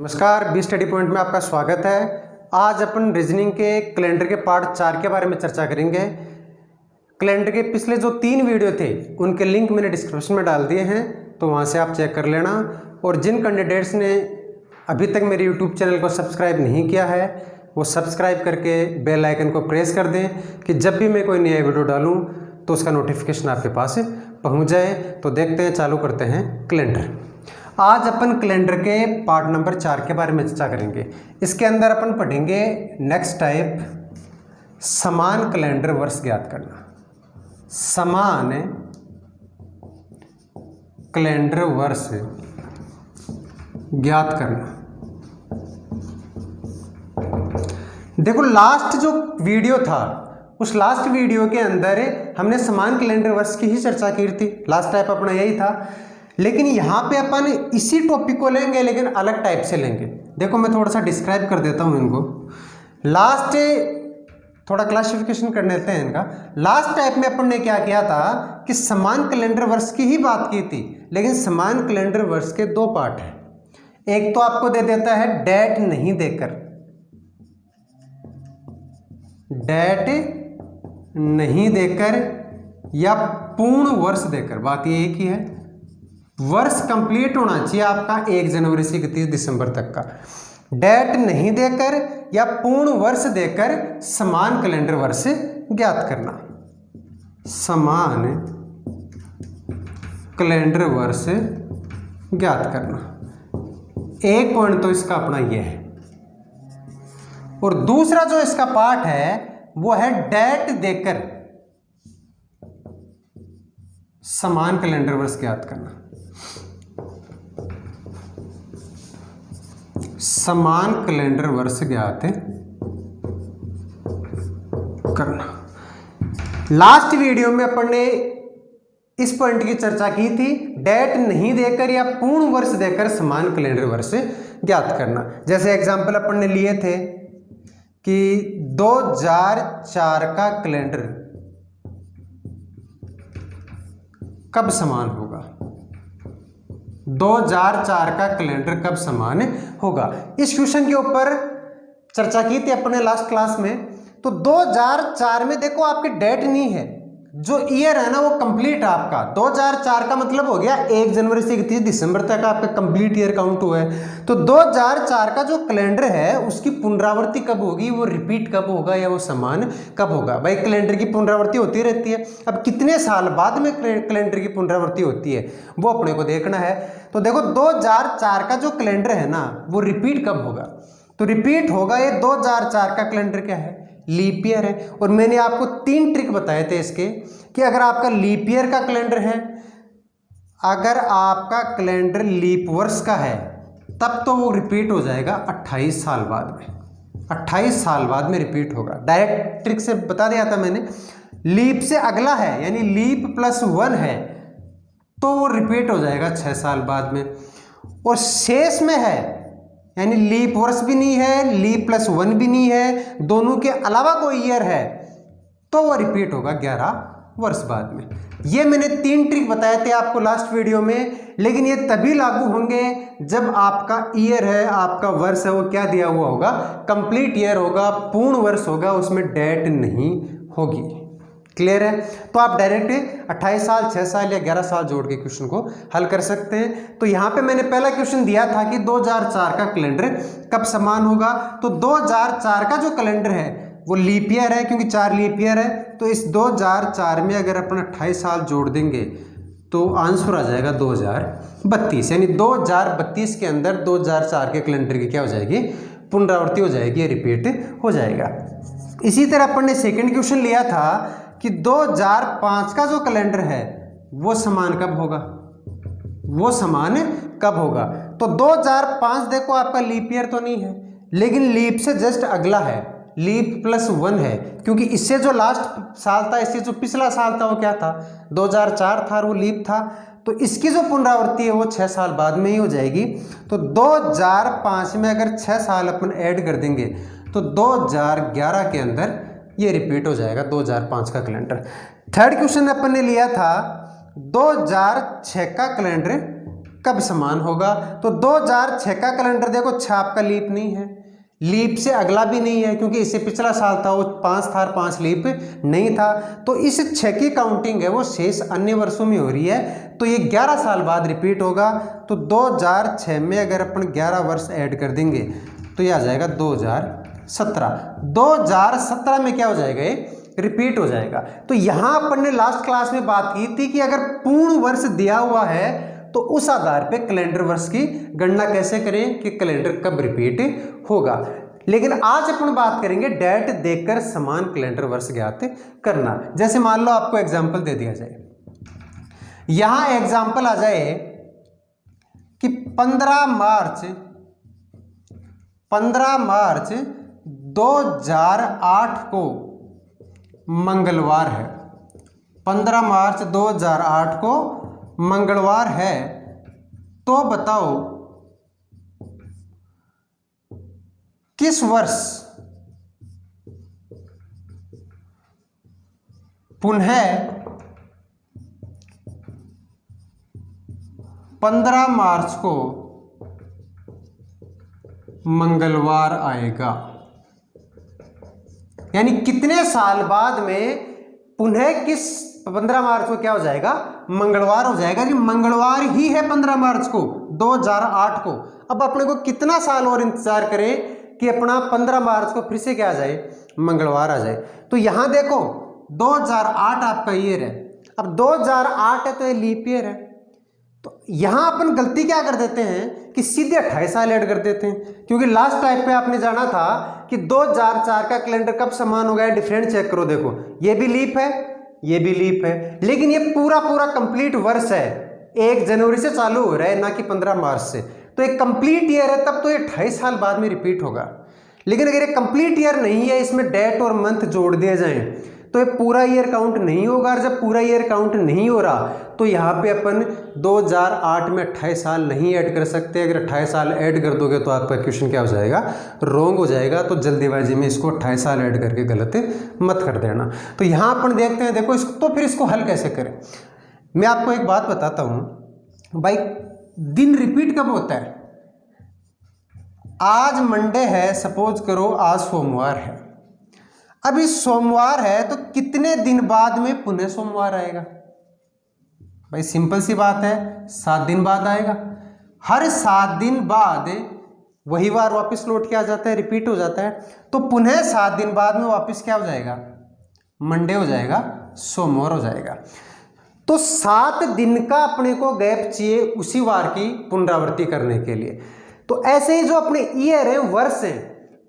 नमस्कार, B study point में आपका स्वागत है। आज अपन रीजनिंग के कैलेंडर के पार्ट 4 के बारे में चर्चा करेंगे। कैलेंडर के पिछले जो 3 वीडियो थे उनके लिंक मैंने डिस्क्रिप्शन में डाल दिए हैं, तो वहां से आप चेक कर लेना। और जिन कैंडिडेट्स ने अभी तक मेरे यूट्यूब चैनल को सब्सक्राइब नहीं किया है वो सब्सक्राइब करके बेल आइकन को प्रेस कर दें कि जब भी मैं कोई नया वीडियो डालूँ तो उसका नोटिफिकेशन आपके पास पहुँच जाए। तो देखते हैं, चालू करते हैं कैलेंडर। आज अपन कैलेंडर के पार्ट नंबर 4 के बारे में चर्चा करेंगे। इसके अंदर अपन पढ़ेंगे नेक्स्ट टाइप, समान कैलेंडर वर्ष ज्ञात करना। समान कैलेंडर वर्ष ज्ञात करना। देखो, लास्ट जो वीडियो था उस लास्ट वीडियो के अंदर हमने समान कैलेंडर वर्ष की ही चर्चा की थी। लास्ट टाइप अपना यही था, लेकिन यहाँ पे अपन इसी टॉपिक को लेंगे लेकिन अलग टाइप से लेंगे। देखो, मैं थोड़ा सा डिस्क्राइब कर देता हूँ इनको। लास्ट थोड़ा क्लासिफिकेशन कर लेते हैं इनका। लास्ट टाइप में अपन ने क्या किया था कि समान कैलेंडर वर्ष की ही बात की थी, लेकिन समान कैलेंडर वर्ष के 2 पार्ट हैं। एक तो आपको दे देता है डेट नहीं देकर, डेट नहीं देकर या पूर्ण वर्ष देकर। बात ये एक ही है, वर्ष कंप्लीट होना चाहिए आपका 1 जनवरी से 31 दिसंबर तक का। डेट नहीं देकर या पूर्ण वर्ष देकर समान कैलेंडर वर्ष ज्ञात करना। समान कैलेंडर वर्ष ज्ञात करना, एक पॉइंट तो इसका अपना ये है। और दूसरा जो इसका पार्ट है वो है डेट देकर समान कैलेंडर वर्ष ज्ञात करना। समान कैलेंडर वर्ष ज्ञात करना। लास्ट वीडियो में अपन ने इस पॉइंट की चर्चा की थी, डेट नहीं देकर या पूर्ण वर्ष देकर समान कैलेंडर वर्ष ज्ञात करना। जैसे एग्जांपल अपन ने लिए थे कि 2004 का कैलेंडर कब समान होगा। 2004 का कैलेंडर कब समान होगा, इस क्वेश्चन के ऊपर चर्चा की थी अपने लास्ट क्लास में। तो 2004 में देखो आपकी डेट नहीं है, जो ईयर है ना वो कंप्लीट है आपका। 2004 का मतलब हो गया 1 जनवरी से 31 दिसंबर तक आपका कंप्लीट ईयर काउंट हुआ है। तो 2004 का जो कैलेंडर है उसकी पुनरावृत्ति कब होगी, वो रिपीट कब होगा या वो समान कब होगा। भाई, कैलेंडर की पुनरावृत्ति होती रहती है, अब कितने साल बाद में कैलेंडर की पुनरावृत्ति होती है वो अपने को देखना है। तो देखो, 2004 का जो कैलेंडर है ना वो रिपीट कब होगा, तो रिपीट होगा ये 2004 का कैलेंडर क्या है, लीप ईयर है। और मैंने आपको 3 ट्रिक बताए थे इसके कि अगर आपका लीप ईयर का कैलेंडर है, अगर आपका कैलेंडर लीप वर्ष का है तब तो वो रिपीट हो जाएगा 28 साल बाद में। 28 साल बाद में रिपीट होगा। डायरेक्ट ट्रिक से बता दिया था मैंने। लीप से अगला है यानी लीप +1 है तो वो रिपीट हो जाएगा 6 साल बाद में। और शेष में है यानी लीप वर्ष भी नहीं है, लीप +1 भी नहीं है, दोनों के अलावा कोई ईयर है तो वो रिपीट होगा 11 वर्ष बाद में। ये मैंने 3 ट्रिक बताए थे आपको लास्ट वीडियो में, लेकिन ये तभी लागू होंगे जब आपका ईयर है, आपका वर्ष है वो क्या दिया हुआ होगा, कंप्लीट ईयर होगा, पूर्ण वर्ष होगा, उसमें डेट नहीं होगी। क्लियर है? तो आप डायरेक्ट 28 साल, 6 साल या 11 साल जोड़ के क्वेश्चन को हल कर सकते हैं। तो यहाँ पे मैंने पहला क्वेश्चन दिया था कि 2004 का कैलेंडर कब समान होगा। तो 2004 का जो कैलेंडर है वो लीप ईयर है, क्योंकि 4 लीप ईयर है। तो इस 2004 में अगर अपन 28 साल जोड़ देंगे तो आंसर आ जाएगा 2032। यानी 2032 के अंदर 2004 के कैलेंडर की क्या हो जाएगी, पुनरावृत्ति हो जाएगी, रिपीट हो जाएगा। इसी तरह अपन ने सेकेंड क्वेश्चन लिया था कि 2005 का जो कैलेंडर है वो समान कब होगा, वो समान कब होगा। तो 2005 देखो आपका लीप ईयर तो नहीं है, लेकिन लीप से जस्ट अगला है, लीप +1 है, क्योंकि इससे जो लास्ट साल था, इससे जो पिछला साल था वो क्या था, 2004 था, वो लीप था। तो इसकी जो पुनरावृत्ति है वो 6 साल बाद में ही हो जाएगी। तो 2005 में अगर 6 साल अपन ऐड कर देंगे तो 2011 के अंदर ये रिपीट हो जाएगा 2005 का कैलेंडर। थर्ड क्वेश्चन अपन ने लिया था 2006 का कैलेंडर कब समान होगा? तो 2006 का कैलेंडर देखो, 6 आपका लीप नहीं है, लीप से अगला भी नहीं है क्योंकि इससे पिछला साल था वो 5 था, 5 लीप नहीं था। तो इस 6 की काउंटिंग है वो शेष अन्य वर्षों में हो रही है, तो ये 11 साल बाद रिपीट होगा। तो 2006 में अगर अपन 11 वर्ष ऐड कर देंगे तो ये आ जाएगा 2017। 2017 में क्या हो जाएगा? ये रिपीट हो जाएगा। तो यहाँ अपन ने लास्ट क्लास में बात की थी कि अगर पूर्ण वर्ष दिया हुआ है तो उस आधार पे कैलेंडर वर्ष की गणना कैसे करें कि कैलेंडर कब रिपीट होगा। लेकिन आज अपन बात करेंगे डेट देखकर समान कैलेंडर वर्ष ज्ञात करना। जैसे मान लो आपको एग्जांपल दे दिया जाए, यहां एग्जांपल आ जाए कि 15 मार्च 2008 को मंगलवार है। 15 मार्च 2008 को मंगलवार है, तो बताओ किस वर्ष पुनः 15 मार्च को मंगलवार आएगा? यानी कितने साल बाद में पुनः किस 15 मार्च को क्या हो जाएगा? मंगलवार हो जाएगा। कि मंगलवार ही है 15 मार्च को 2008 को। अब अपने को कितना साल और इंतजार करें कि अपना 15 मार्च को फिर से क्या आ जाए? मंगलवार आ जाए। तो यहां देखो 2008 आपका ईयर है, अब 2008 है तो ये लीप ईयर है। तो यहां अपन गलती क्या कर देते हैं कि सीधे 28 साल ऐड कर देते हैं, क्योंकि लास्ट टाइप पे आपने जाना था कि 2004 का कैलेंडर कब समान हो गया। डिफरेंट चेक करो, देखो ये भी लीप है, ये भी लीप है, लेकिन ये पूरा कंप्लीट वर्ष है, 1 जनवरी से चालू हो रहा है ना कि 15 मार्च से। तो एक कंप्लीट ईयर है, तब तो ये 28 साल बाद में रिपीट होगा। लेकिन अगर ये कंप्लीट ईयर नहीं है, इसमें डेट और मंथ जोड़ दिए जाएं तो ये पूरा ईयर काउंट नहीं होगा। और जब पूरा ईयर काउंट नहीं हो रहा तो यहाँ पे अपन 2008 में 28 साल नहीं ऐड कर सकते। अगर 28 साल ऐड कर दोगे तो आपका क्वेश्चन क्या हो जाएगा? रॉन्ग हो जाएगा। तो जल्दीबाजी में इसको 28 साल ऐड करके गलत मत कर देना। तो यहाँ अपन देखते हैं, देखो इसको, तो फिर इसको हल कैसे करें? मैं आपको एक बात बताता हूँ भाई, दिन रिपीट कब होता है? आज मंडे है, सपोज करो आज सोमवार है। अभी सोमवार है तो कितने दिन बाद में पुनः सोमवार आएगा? भाई सिंपल सी बात है, 7 दिन बाद आएगा। हर 7 दिन बाद वही वार वापस लौट के आ जाता है, रिपीट हो जाता है। तो पुनः 7 दिन बाद में वापस क्या हो जाएगा? मंडे हो जाएगा, सोमवार हो जाएगा। तो 7 दिन का अपने को गैप चाहिए उसी वार की पुनरावृत्ति करने के लिए। तो ऐसे ही जो अपने ईयर है, वर्ष है,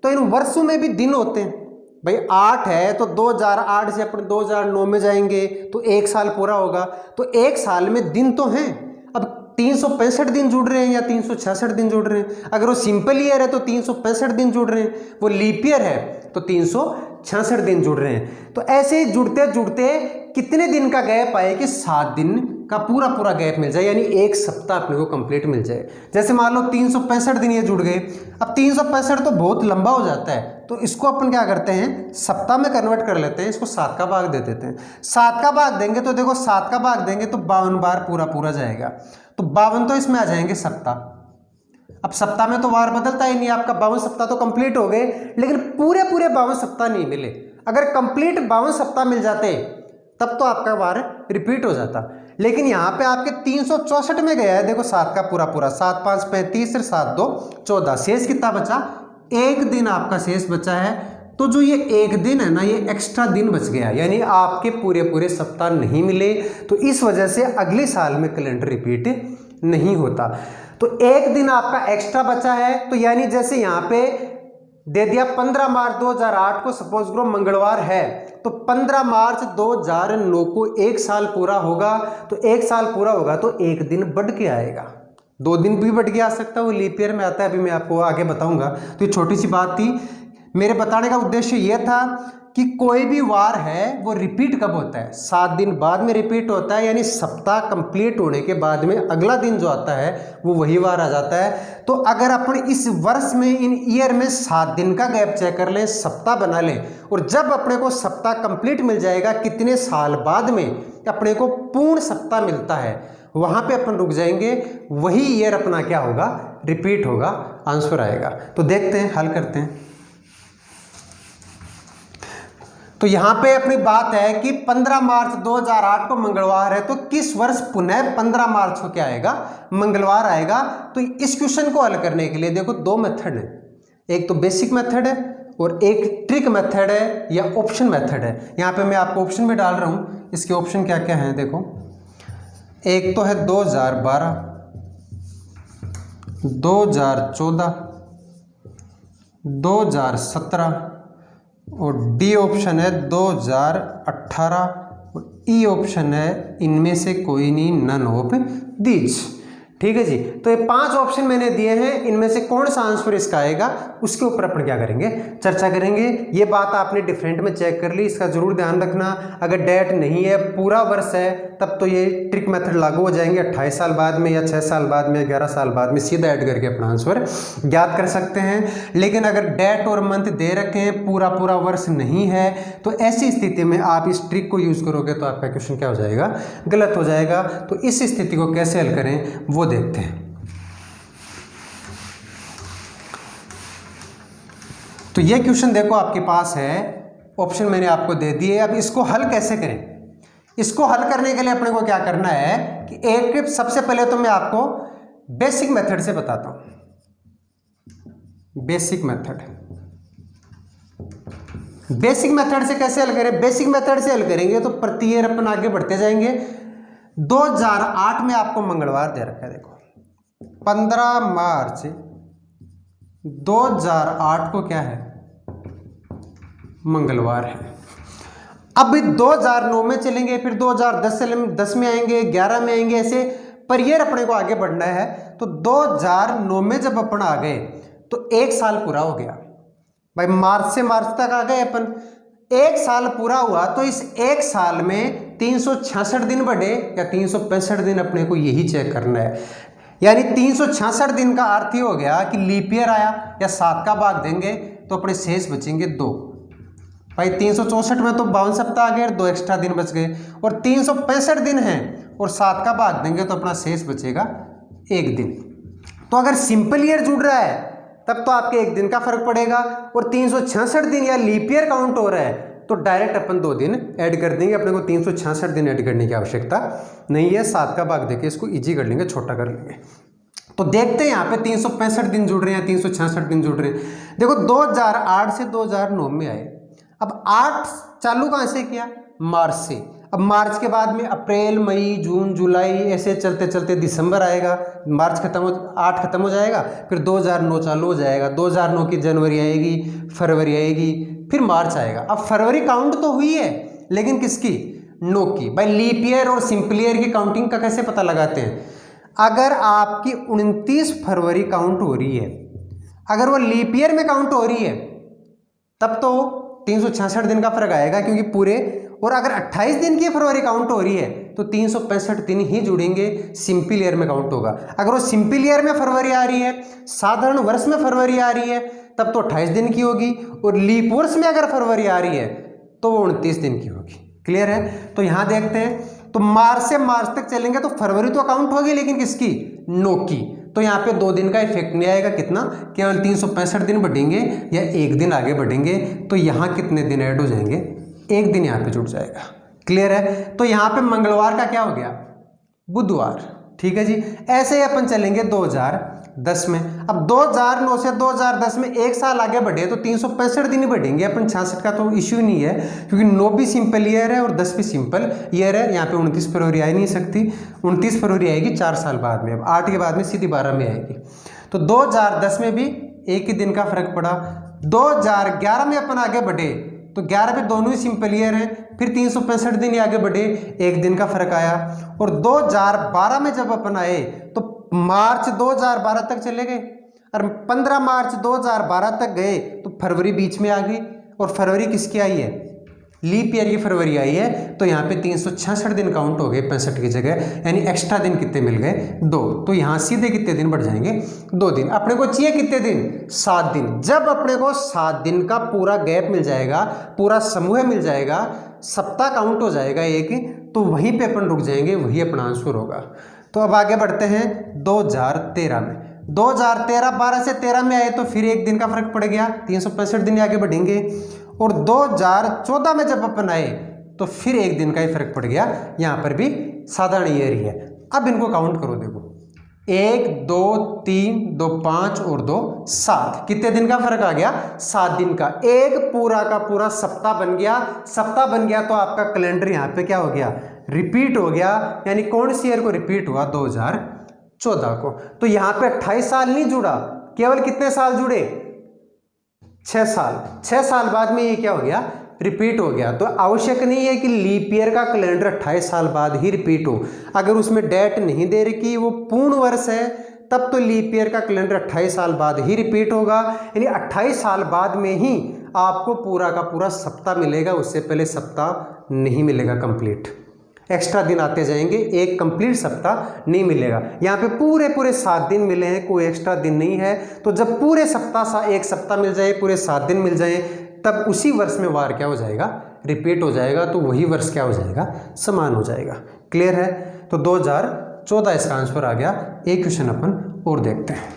तो इन वर्षों में भी दिन होते हैं। भाई 8 है तो 2008 से अपन 2009 में जाएंगे तो 1 साल पूरा होगा। तो 1 साल में दिन तो हैं, अब 365 दिन जुड़ रहे हैं या 366 दिन जुड़ रहे हैं। अगर वो सिंपल ईयर है तो 365 दिन जुड़ रहे हैं, वो लीप ईयर है तो 366 दिन जुड़ रहे हैं। तो ऐसे ही जुड़ते जुड़ते कितने दिन का गैप आए कि 7 दिन का पूरा गैप मिल जाए, यानी 1 सप्ताह अपने को कंप्लीट मिल जाए। जैसे मान लो 365 दिन ये जुड़ गए। अब 365 तो बहुत लंबा हो जाता है, तो इसको अपन क्या करते हैं, सप्ताह में कन्वर्ट कर लेते हैं। इसको 7 का भाग दे देते हैं। 7 का भाग देंगे तो देखो 7 का भाग देंगे तो 52 बार पूरा जाएगा। तो 52 तो इसमें आ जाएंगे सप्ताह। अब सप्ताह में तो वार बदलता ही नहीं, आपका 52 सप्ताह तो कंप्लीट हो गए, लेकिन पूरे 52 सप्ताह नहीं मिले। अगर कंप्लीट 52 सप्ताह मिल जाते तब तो आपका वार रिपीट हो जाता। लेकिन यहाँ पे आपके 364 में गया है, देखो 7 का पूरा 7 5 35 और 7 2 14, शेष कितना बचा? 1 दिन आपका शेष बचा है। तो जो ये 1 दिन है ना, ये एक्स्ट्रा दिन बच गया, यानी आपके पूरे सप्ताह नहीं मिले। तो इस वजह से अगले साल में कैलेंडर रिपीट नहीं होता। तो 1 दिन आपका एक्स्ट्रा बचा है। तो यानी जैसे यहाँ पे दे दिया 15 मार्च 2008 को सपोज करो मंगलवार है, तो 15 मार्च 2009 को 1 साल पूरा होगा। तो 1 साल पूरा होगा तो 1 दिन बढ़ के आएगा, 2 दिन भी बढ़ के आ सकता है, वो लीप ईयर में आता है। अभी मैं आपको आगे बताऊंगा। तो ये छोटी सी बात थी। मेरे बताने का उद्देश्य ये था कि कोई भी वार है वो रिपीट कब होता है? 7 दिन बाद में रिपीट होता है, यानी सप्ताह कंप्लीट होने के बाद में अगला दिन जो आता है वो वही वार आ जाता है। तो अगर अपन इस वर्ष में, इन ईयर में 7 दिन का गैप चेक कर लें, सप्ताह बना लें, और जब अपने को सप्ताह कंप्लीट मिल जाएगा, कितने साल बाद में अपने को पूर्ण सप्ताह मिलता है, वहाँ पे अपन रुक जाएंगे, वही ईयर अपना क्या होगा, रिपीट होगा, आंसर आएगा। तो देखते हैं, हल करते हैं। तो यहाँ पे अपनी बात है कि 15 मार्च 2008 को मंगलवार है, तो किस वर्ष पुनः 15 मार्च को क्या आएगा, मंगलवार आएगा। तो इस क्वेश्चन को हल करने के लिए देखो दो मेथड है, एक तो बेसिक मेथड है और एक ट्रिक मेथड है या ऑप्शन मेथड है। यहाँ पे मैं आपको ऑप्शन में डाल रहा हूँ, इसके ऑप्शन क्या क्या हैं देखो। एक तो है 2012, 2014, 2017 और डी ऑप्शन है 2018 और ई ऑप्शन है इनमें से कोई नहीं, नन ऑफ दीज। ठीक है जी। तो ये 5 ऑप्शन मैंने दिए हैं, इनमें से कौन सा आंसर इसका आएगा उसके ऊपर अपन क्या करेंगे, चर्चा करेंगे। ये बात आपने डिफरेंट में चेक कर ली, इसका जरूर ध्यान रखना। अगर डेट नहीं है, पूरा वर्ष है, तब तो ये ट्रिक मेथड लागू हो जाएंगे। 28 साल बाद में या 6 साल बाद में, 11 साल बाद में सीधा ऐड करके अपना आंसर ज्ञात कर सकते हैं। लेकिन अगर डेट और मंथ दे रखे हैं, पूरा पूरा वर्ष नहीं है, तो ऐसी स्थिति में आप इस ट्रिक को यूज करोगे तो आपका क्वेश्चन क्या हो जाएगा, गलत हो जाएगा। तो इस स्थिति को कैसे हल करें वो देखते हैं। तो ये क्वेश्चन देखो आपके पास है, ऑप्शन मैंने आपको दे दिए। अब इसको हल कैसे करें, इसको हल करने के लिए अपने को क्या करना है कि एक सबसे पहले तो मैं आपको बेसिक मेथड से बताता हूं। बेसिक मेथड से कैसे हल करें, बेसिक मेथड से हल करेंगे तो प्रति ईयर अपन आगे बढ़ते जाएंगे। 2008 में आपको मंगलवार दे रखा है, देखो 15 मार्च 2008 को क्या है, मंगलवार है। अब 2009 में चलेंगे, फिर 2010 में आएंगे, 11 में आएंगे, ऐसे पर ईयर अपने को आगे बढ़ना है। तो 2009 में जब अपन आ गए तो 1 साल पूरा हो गया भाई, मार्च से मार्च तक आ गए अपन। 1 साल पूरा हुआ तो इस 1 साल में 366 दिन बढ़े या 365 दिन, अपने को यही चेक करना है। यानी 366 दिन का अर्थ ही हो गया कि लीप ईयर आया या 7 का भाग देंगे तो अपने शेष बचेंगे 2। भाई 364 में तो 52 सप्ताह आ गए, 2 एक्स्ट्रा दिन बच गए, और 365 दिन हैं और 7 का भाग देंगे तो अपना शेष बचेगा 1 दिन। तो अगर सिंपल ईयर जुड़ रहा है तब तो आपके 1 दिन का फर्क पड़ेगा, और 366 दिन या लीप ईयर काउंट हो रहा है तो डायरेक्ट अपन 2 दिन ऐड कर देंगे। अपने को 366 दिन ऐड करने की आवश्यकता नहीं है, 7 का भाग देके इसको इजी कर लेंगे, छोटा कर लेंगे। तो देखते हैं यहाँ पे 365 दिन जुड़ रहे हैं, 366 दिन जुड़ रहे हैं। देखो 2008 से 2009 में आए, अब 8 चालू कहाँ से किया, मार्च से। अब मार्च के बाद में अप्रैल, मई, जून, जुलाई, ऐसे चलते चलते दिसंबर आएगा, मार्च खत्म 8 खत्म हो जाएगा, फिर 2009 चालू हो जाएगा, 2009 की जनवरी आएगी, फरवरी आएगी, फिर मार्च आएगा। अब फरवरी काउंट तो हुई है, लेकिन किसकी, नो की। भाई लीप ईयर और सिंपल ईयर की काउंटिंग का कैसे पता लगाते हैं, अगर आपकी 29 फरवरी काउंट हो रही है, अगर वो लीप ईयर में काउंट हो रही है तब तो 366 दिन का फर्क आएगा, क्योंकि पूरे, और अगर 28 दिन की फरवरी काउंट हो रही है तो 365 दिन ही जुड़ेंगे, सिंपल ईयर में काउंट होगा। अगर वो सिंपल ईयर में फरवरी आ रही है, साधारण वर्ष में फरवरी आ रही है, तब तो 28 दिन की होगी, और लीप वर्ष में अगर फरवरी आ रही है तो वो 29 दिन की होगी। क्लियर है। तो यहां देखते हैं, तो मार्च से मार्च तक चलेंगे तो फरवरी तो काउंट होगी, लेकिन किसकी, नो की। तो यहाँ पे 2 दिन का इफेक्ट नहीं आएगा, कितना, केवल 365 दिन बढ़ेंगे या 1 दिन आगे बढ़ेंगे। तो यहाँ कितने दिन ऐड हो जाएंगे, 1 दिन यहाँ पे जुड़ जाएगा। क्लियर है। तो यहाँ पे मंगलवार का क्या हो गया, बुधवार। ठीक है जी। ऐसे ही अपन चलेंगे 2010 में। अब 2009 से 2010 में 1 साल आगे बढ़े तो 365 दिन ही बढ़ेंगे अपन, 66 का तो इश्यू नहीं है, क्योंकि 9 भी सिंपल ईयर है और 10 भी सिंपल ईयर है। यहाँ पे 29 फरवरी आ ही नहीं सकती, 29 फरवरी आएगी 4 साल बाद में, अब 8 के बाद में सीधी 12 में आएगी। तो 2010 में भी 1 ही दिन का फर्क पड़ा। 2011 में अपन आगे बढ़े तो 11 पे दोनों ही सिंपल ईयर हैं, फिर 365 दिन ही आगे बढ़े, 1 दिन का फर्क आया। और 2012 में जब अपन आए तो मार्च 2012 तक चले गए, और 15 मार्च 2012 तक गए तो फरवरी बीच में आ गई, और फरवरी किसकी आई है, लीप ईयर की फरवरी आई है। तो यहाँ पे 366 दिन काउंट हो गए 65 की जगह, यानी एक्स्ट्रा दिन कितने मिल गए, 2। तो यहाँ सीधे कितने दिन बढ़ जाएंगे, 2 दिन। अपने को चाहिए कितने दिन, 7 दिन। जब अपने को 7 दिन का पूरा गैप मिल जाएगा, पूरा समूह मिल जाएगा, सप्ताह काउंट हो जाएगा एक, तो वहीं पे अपन रुक जाएंगे, वही अपना आंसर होगा। तो अब आगे बढ़ते हैं 2013 में। 2013 12 से 13 में आए तो फिर एक दिन का फर्क पड़ गया, 365 दिन आगे बढ़ेंगे। और 2014 में जब अपन आए तो फिर एक दिन का ही फर्क पड़ गया, यहाँ पर भी साधारण ईयर ही है। अब इनको काउंट करो, देखो 1 2 3 2 5 और 2 7, कितने दिन का फर्क आ गया? 7 दिन का। एक पूरा का पूरा सप्ताह बन गया। सप्ताह बन गया तो आपका कैलेंडर यहाँ पे क्या हो गया? रिपीट हो गया। यानी कौन सी ईयर को रिपीट हुआ? 2014 को। तो यहाँ पे 28 साल नहीं जुड़ा, केवल कितने साल जुड़े? 6 साल। 6 साल बाद में ये क्या हो गया? रिपीट हो गया। तो आवश्यक नहीं है कि लीप ईयर का कैलेंडर 28 साल बाद ही रिपीट हो। अगर उसमें डेट नहीं दे रखी, वो पूर्ण वर्ष है, तब तो लीप ईयर का कैलेंडर 28 साल बाद ही रिपीट होगा। यानी 28 साल बाद में ही आपको पूरा का पूरा सप्ताह मिलेगा, उससे पहले सप्ताह नहीं मिलेगा कंप्लीट। एक्स्ट्रा दिन आते जाएंगे, एक कंप्लीट सप्ताह नहीं मिलेगा। यहाँ पे पूरे पूरे 7 दिन मिले हैं, कोई एक्स्ट्रा दिन नहीं है। तो जब पूरे सप्ताह एक सप्ताह मिल जाए, पूरे 7 दिन मिल जाए, तब उसी वर्ष में वार क्या हो जाएगा? रिपीट हो जाएगा। तो वही वर्ष क्या हो जाएगा? समान हो जाएगा। क्लियर है? तो 2014 इसका आंसर आ गया। एक क्वेश्चन अपन और देखते हैं।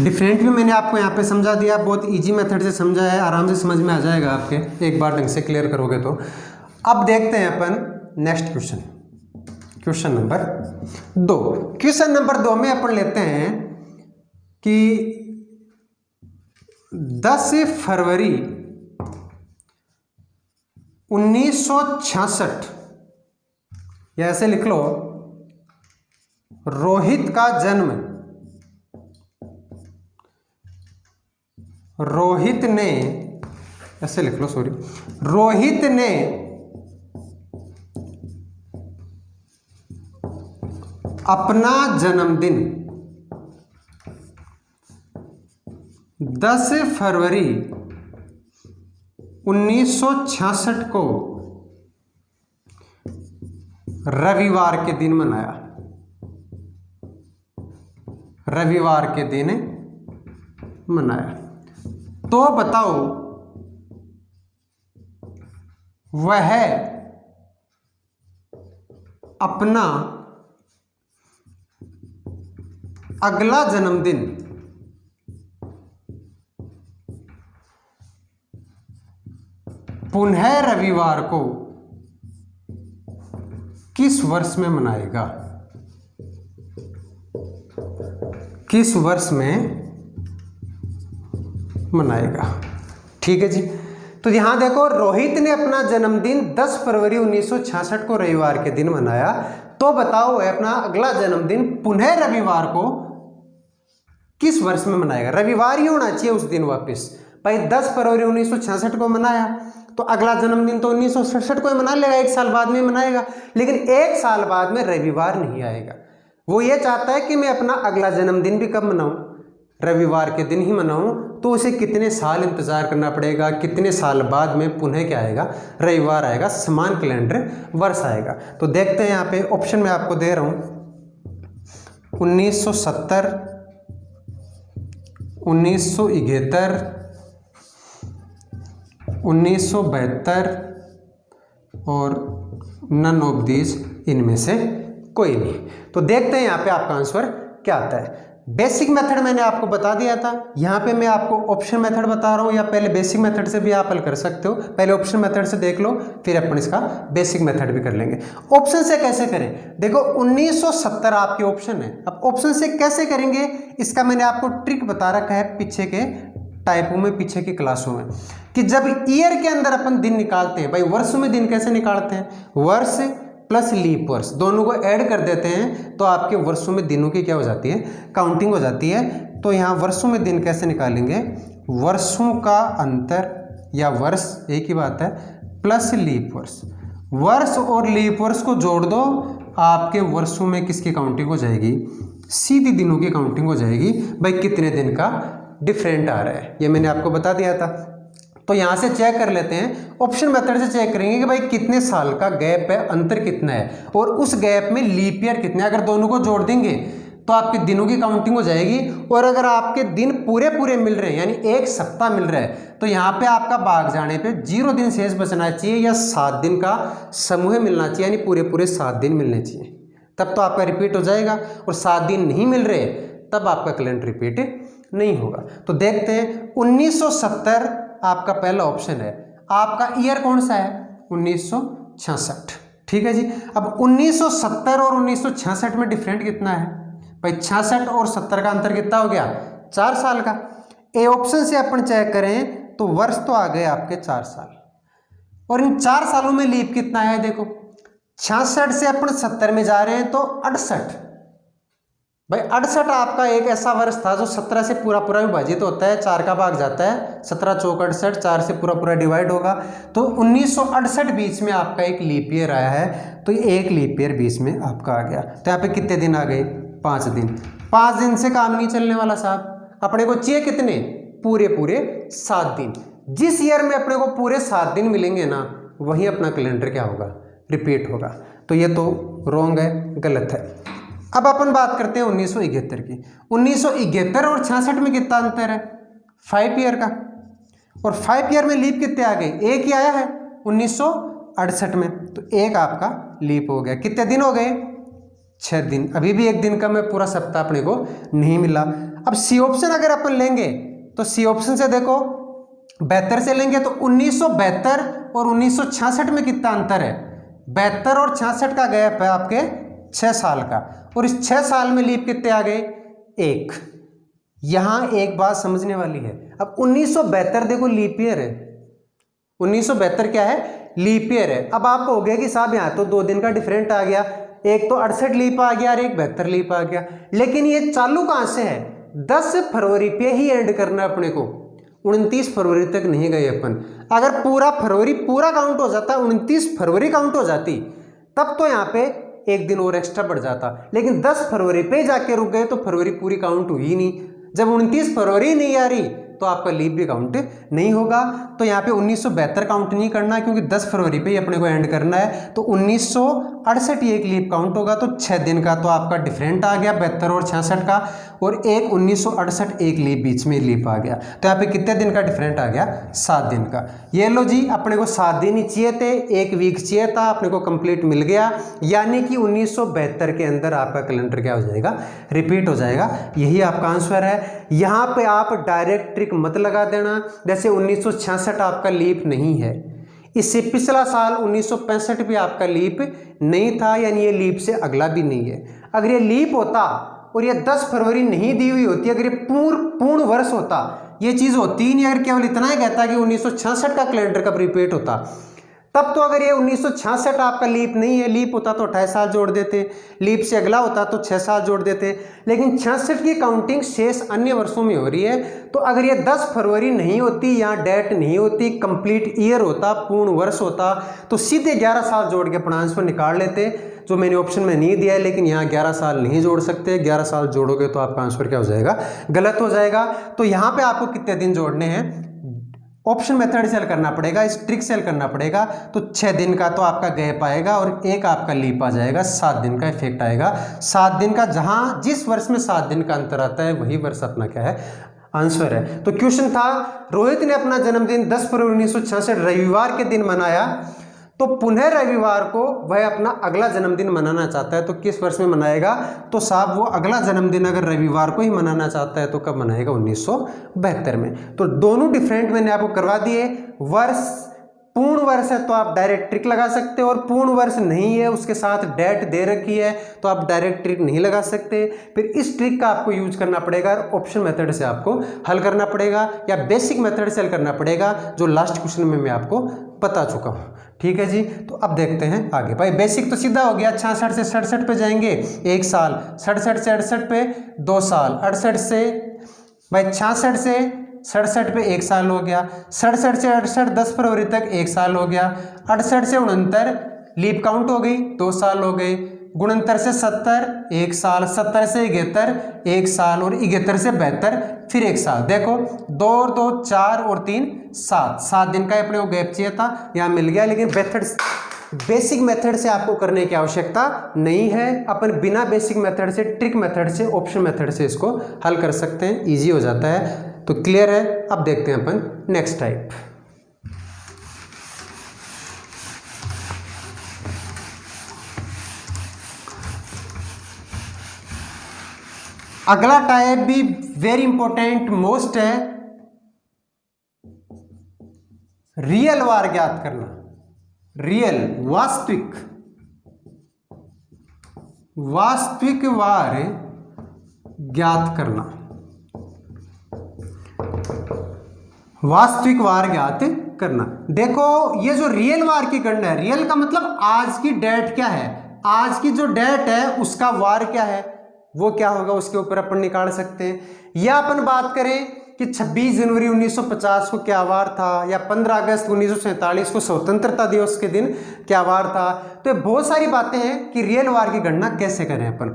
डिफरेंट भी मैंने आपको यहाँ पे समझा दिया, बहुत इजी मेथड से समझा है, आराम से समझ में आ जाएगा आपके, एक बार ढंग से क्लियर करोगे तो। अब देखते हैं अपन next question, question number 2। Question number 2 में अपन लेते हैं कि 10 फरवरी 1966, या ऐसे लिख लो, रोहित का जन्म, रोहित ने, ऐसे लिख लो, सॉरी, रोहित ने अपना जन्मदिन 10 फरवरी 1966 को रविवार के दिन मनाया। रविवार के दिन मनाया। तो बताओ वह अपना अगला जन्मदिन पुनः रविवार को किस वर्ष में मनाएगा? किस वर्ष में मनाएगा? ठीक है जी। तो यहां देखो, रोहित ने अपना जन्मदिन 10 फरवरी 1966 को रविवार के दिन मनाया। तो बताओ वह अपना अगला जन्मदिन पुनः रविवार को किस वर्ष में मनाएगा? रविवार ही होना चाहिए उस दिन वापस। भाई 10 फरवरी 1966 को मनाया तो अगला जन्मदिन तो 1967 को ही मना लेगा, 1 साल बाद में मनाएगा। लेकिन 1 साल बाद में रविवार नहीं आएगा। वो ये चाहता है कि मैं अपना अगला जन्मदिन भी कब मनाऊं? रविवार के दिन ही मनाऊं। तो उसे कितने साल इंतजार करना पड़ेगा? कितने साल बाद में पुनः क्या आएगा? रविवार आएगा, समान कैलेंडर वर्ष आएगा। तो देखते हैं, यहाँ पे ऑप्शन में आपको दे रहा हूं, 1970, 1971, 1972 और नन ऑफ दीज, इनमें से कोई नहीं। तो देखते हैं यहाँ पे आपका आंसर क्या आता है। बेसिक मेथड मैंने आपको बता दिया था, यहाँ पे मैं आपको ऑप्शन मेथड बता रहा हूँ, या पहले बेसिक मेथड से भी आप हल कर सकते हो। पहले ऑप्शन मेथड से देख लो, फिर अपन इसका बेसिक मेथड भी कर लेंगे। ऑप्शन से कैसे करें? देखो 1970 आपके ऑप्शन है। अब ऑप्शन से कैसे करेंगे, इसका मैंने आपको ट्रिक बता रखा है पीछे के टाइपों में, पीछे की क्लासों में, कि जब ईयर के अंदर अपन दिन निकालते हैं, भाई वर्षों में दिन कैसे निकालते हैं? वर्ष प्लस लीप वर्ष दोनों को ऐड कर देते हैं तो आपके वर्षों में दिनों की क्या हो जाती है? काउंटिंग हो जाती है। तो यहाँ वर्षों में दिन कैसे निकालेंगे? वर्षों का अंतर या वर्ष एक ही बात है, प्लस लीप वर्ष। वर्ष और लीप वर्ष को जोड़ दो, आपके वर्षों में किसकी काउंटिंग हो जाएगी? सीधी दिनों की काउंटिंग हो जाएगी। भाई कितने दिन का डिफरेंट आ रहा है, ये मैंने आपको बता दिया था। तो यहाँ से चेक कर लेते हैं, ऑप्शन मेथड से चेक करेंगे कि भाई कितने साल का गैप है, अंतर कितना है, और उस गैप में लीप ईयर कितने। अगर दोनों को जोड़ देंगे तो आपके दिनों की काउंटिंग हो जाएगी। और अगर आपके दिन पूरे पूरे मिल रहे हैं, यानी एक सप्ताह मिल रहा है, तो यहाँ पे आपका भाग जाने पे 0 दिन शेष बचना चाहिए या 7 दिन का समूह मिलना चाहिए, यानी पूरे पूरे 7 दिन मिलने चाहिए, तब तो आपका रिपीट हो जाएगा। और 7 दिन नहीं मिल रहे तब आपका कैलेंडर रिपीट नहीं होगा। तो देखते हैं 1970 आपका पहला ऑप्शन है। आपका ईयर कौन सा है? 1966। ठीक है जी। अब 1970 और 1966 में डिफरेंट कितना है भाई? 66 और 70 का अंतर कितना हो गया? 4 साल का। ए ऑप्शन से अपन चेक करें तो वर्ष तो आ गए आपके 4 साल, और इन 4 सालों में लीप कितना है? देखो 66 से अपन 70 में जा रहे हैं तो 68। भाई 68 आपका एक ऐसा वर्ष था जो 17 से पूरा पूरा विभाजित होता है, 4 का भाग जाता है, 17 चौक 68, 4 से पूरा पूरा डिवाइड होगा। तो 1968 बीच में आपका एक लीप ईयर आया है, तो ये एक लीप ईयर बीच में आपका आ गया। तो यहाँ पे कितने दिन आ गए? 5 दिन। 5 दिन से काम नहीं चलने वाला साहब, अपने को चाहिए कितने? पूरे पूरे 7 दिन। जिस ईयर में अपने को पूरे 7 दिन मिलेंगे ना, वही अपना कैलेंडर क्या होगा? रिपीट होगा। तो ये तो रॉन्ग है, गलत है। अब अपन बात करते हैं 1971 की। 1971 और 66 में कितना अंतर है? 5 ईयर का। और 5 ईयर में लीप कितने आ गए? एक ही आया है 1968 में, तो एक आपका लीप हो गया। कितने दिन हो गए? 6 दिन। अभी भी एक दिन का में पूरा सप्ताह अपने को नहीं मिला। अब सी ऑप्शन अगर अपन लेंगे तो सी ऑप्शन से देखो 72 से लेंगे तो 1972 और 1966 में कितना अंतर है? 72 और 66 का गैप है आपके 6 साल का, और इस 6 साल में लीप कितने आ गए? 1। यहां एक बात समझने वाली है। अब 1972 देखो लीप ईयर है, 1972 क्या है? लीप ईयर है। अब आप कहोगे कि साहब यहाँ तो 2 दिन का डिफरेंट आ गया, एक तो 68 लीप आ गया और एक 72 लीप आ गया, लेकिन ये चालू कहां से है? 10 फरवरी पे ही एंड करना है अपने को, 29 फरवरी तक नहीं गए अपन। अगर पूरा फरवरी पूरा काउंट हो जाता, 29 फरवरी काउंट हो जाती, तब तो यहाँ पे एक दिन और एक्स्ट्रा बढ़ जाता, लेकिन 10 फरवरी पे जाके रुक गए तो फरवरी पूरी काउंट हुई नहीं। जब 29 फरवरी नहीं आ रही तो आपका लीप भी काउंट नहीं होगा। तो यहाँ पे 1972 काउंट नहीं करना, क्योंकि 10 फरवरी पे ही अपने को एंड करना है। तो 1968 एक लीप काउंट होगा, तो 6 दिन का तो आपका डिफरेंट आ गया 72 और 66 का, और एक 1968 एक लीप बीच में लीप आ गया। तो यहाँ पे कितने दिन का डिफरेंट आ गया? 7 दिन का। ये लो जी, अपने को 7 दिन ही चाहिए थे, 1 वीक चाहिए था, अपने को कंप्लीट मिल गया। यानी कि 1972 के अंदर आपका कैलेंडर क्या हो जाएगा? रिपीट हो जाएगा। यही आपका आंसर है। यहाँ पे आप डायरेक्ट ट्रिक मत लगा देना, जैसे 1966 आपका लीप नहीं है, इससे पिछला साल 1965 भी आपका लीप नहीं था, यानी ये लीप से अगला भी नहीं है। अगर ये लीप होता और ये 10 फरवरी नहीं दी हुई होती, अगर ये पूर्ण वर्ष होता, ये चीज़ होती ही नहीं। अगर केवल इतना ही कहता कि 1966 का कैलेंडर कब रिपीट होता, तब तो अगर ये 1966 आपका लीप नहीं है, लीप होता तो 28 साल जोड़ देते, लीप से अगला होता तो 6 साल जोड़ देते, लेकिन 66 की काउंटिंग शेष अन्य वर्षों में हो रही है। तो अगर ये 10 फरवरी नहीं होती, यहाँ डेट नहीं होती, कंप्लीट ईयर होता, पूर्ण वर्ष होता, तो सीधे 11 साल जोड़ के अपना आंसर निकाल लेते, जो मैंने ऑप्शन में नहीं दिया है। लेकिन यहाँ 11 साल नहीं जोड़ सकते, 11 साल जोड़ोगे तो आपका आंसर क्या हो जाएगा? गलत हो जाएगा। तो यहाँ पे आपको कितने दिन जोड़ने हैं? ऑप्शन मेथड से हल करना पड़ेगा, इस ट्रिक से हल करना पड़ेगा। तो 6 दिन का तो आपका गैप आएगा और एक आपका लीप आ जाएगा, 7 दिन का इफेक्ट आएगा। 7 दिन का, जहां जिस वर्ष में 7 दिन का अंतर आता है वही वर्ष अपना क्या है? आंसर है। तो क्वेश्चन था, रोहित ने अपना जन्मदिन 10 फरवरी 1966 रविवार के दिन मनाया, तो पुनः रविवार को वह अपना अगला जन्मदिन मनाना चाहता है, तो किस वर्ष में मनाएगा? तो साहब वो अगला जन्मदिन अगर रविवार को ही मनाना चाहता है तो कब मनाएगा? 1972 में। तो दोनों डिफरेंट मैंने आपको करवा दिए। वर्ष पूर्ण वर्ष है तो आप डायरेक्ट ट्रिक लगा सकते हो, और पूर्ण वर्ष नहीं है, उसके साथ डेट दे रखी है, तो आप डायरेक्ट ट्रिक नहीं लगा सकते। फिर इस ट्रिक का आपको यूज करना पड़ेगा, ऑप्शन मेथड से आपको हल करना पड़ेगा, या बेसिक मेथड से हल करना पड़ेगा, जो लास्ट क्वेश्चन में मैं आपको बता चुका हूँ। ठीक है जी। तो अब देखते हैं आगे। भाई बेसिक तो सीधा हो गया, 66 से 67 पे जाएंगे 1 साल, 67 से 68 पे 2 साल, 68 से भाई 66 से 67 पे 1 साल हो गया, 67 से 68 10 फरवरी तक 1 साल हो गया, 68 से 69 लीप काउंट हो गई 2 साल हो गए, 69 से 70 1 साल, 70 से 71 1 साल, और 71 से 72 फिर 1 साल। देखो 2 और 2 4 और 3 7 दिन का अपने को गैप चाहिए था, यहाँ मिल गया। लेकिन बेसिक मेथड से आपको करने की आवश्यकता नहीं है। अपन बिना बेसिक मेथड से, ट्रिक मेथड से, ऑप्शन मेथड से इसको हल कर सकते हैं, इजी हो जाता है। तो क्लियर है। अब देखते हैं अपन नेक्स्ट टाइप। अगला टाइप भी वेरी इंपॉर्टेंट मोस्ट है, रियल वार ज्ञात करना। रियल वास्तविक वार ज्ञात करना। वास्तविक वार ज्ञात करना। देखो ये जो रियल वार की गणना है, रियल का मतलब आज की डेट क्या है, आज की जो डेट है उसका वार क्या है, वो क्या होगा, उसके ऊपर अपन निकाल सकते हैं। या अपन बात करें कि 26 जनवरी 1950 को क्या वार था, या 15 अगस्त 1947 को स्वतंत्रता दिवस के दिन क्या वार था। तो बहुत सारी बातें हैं कि रियल वार की गणना कैसे करें अपन।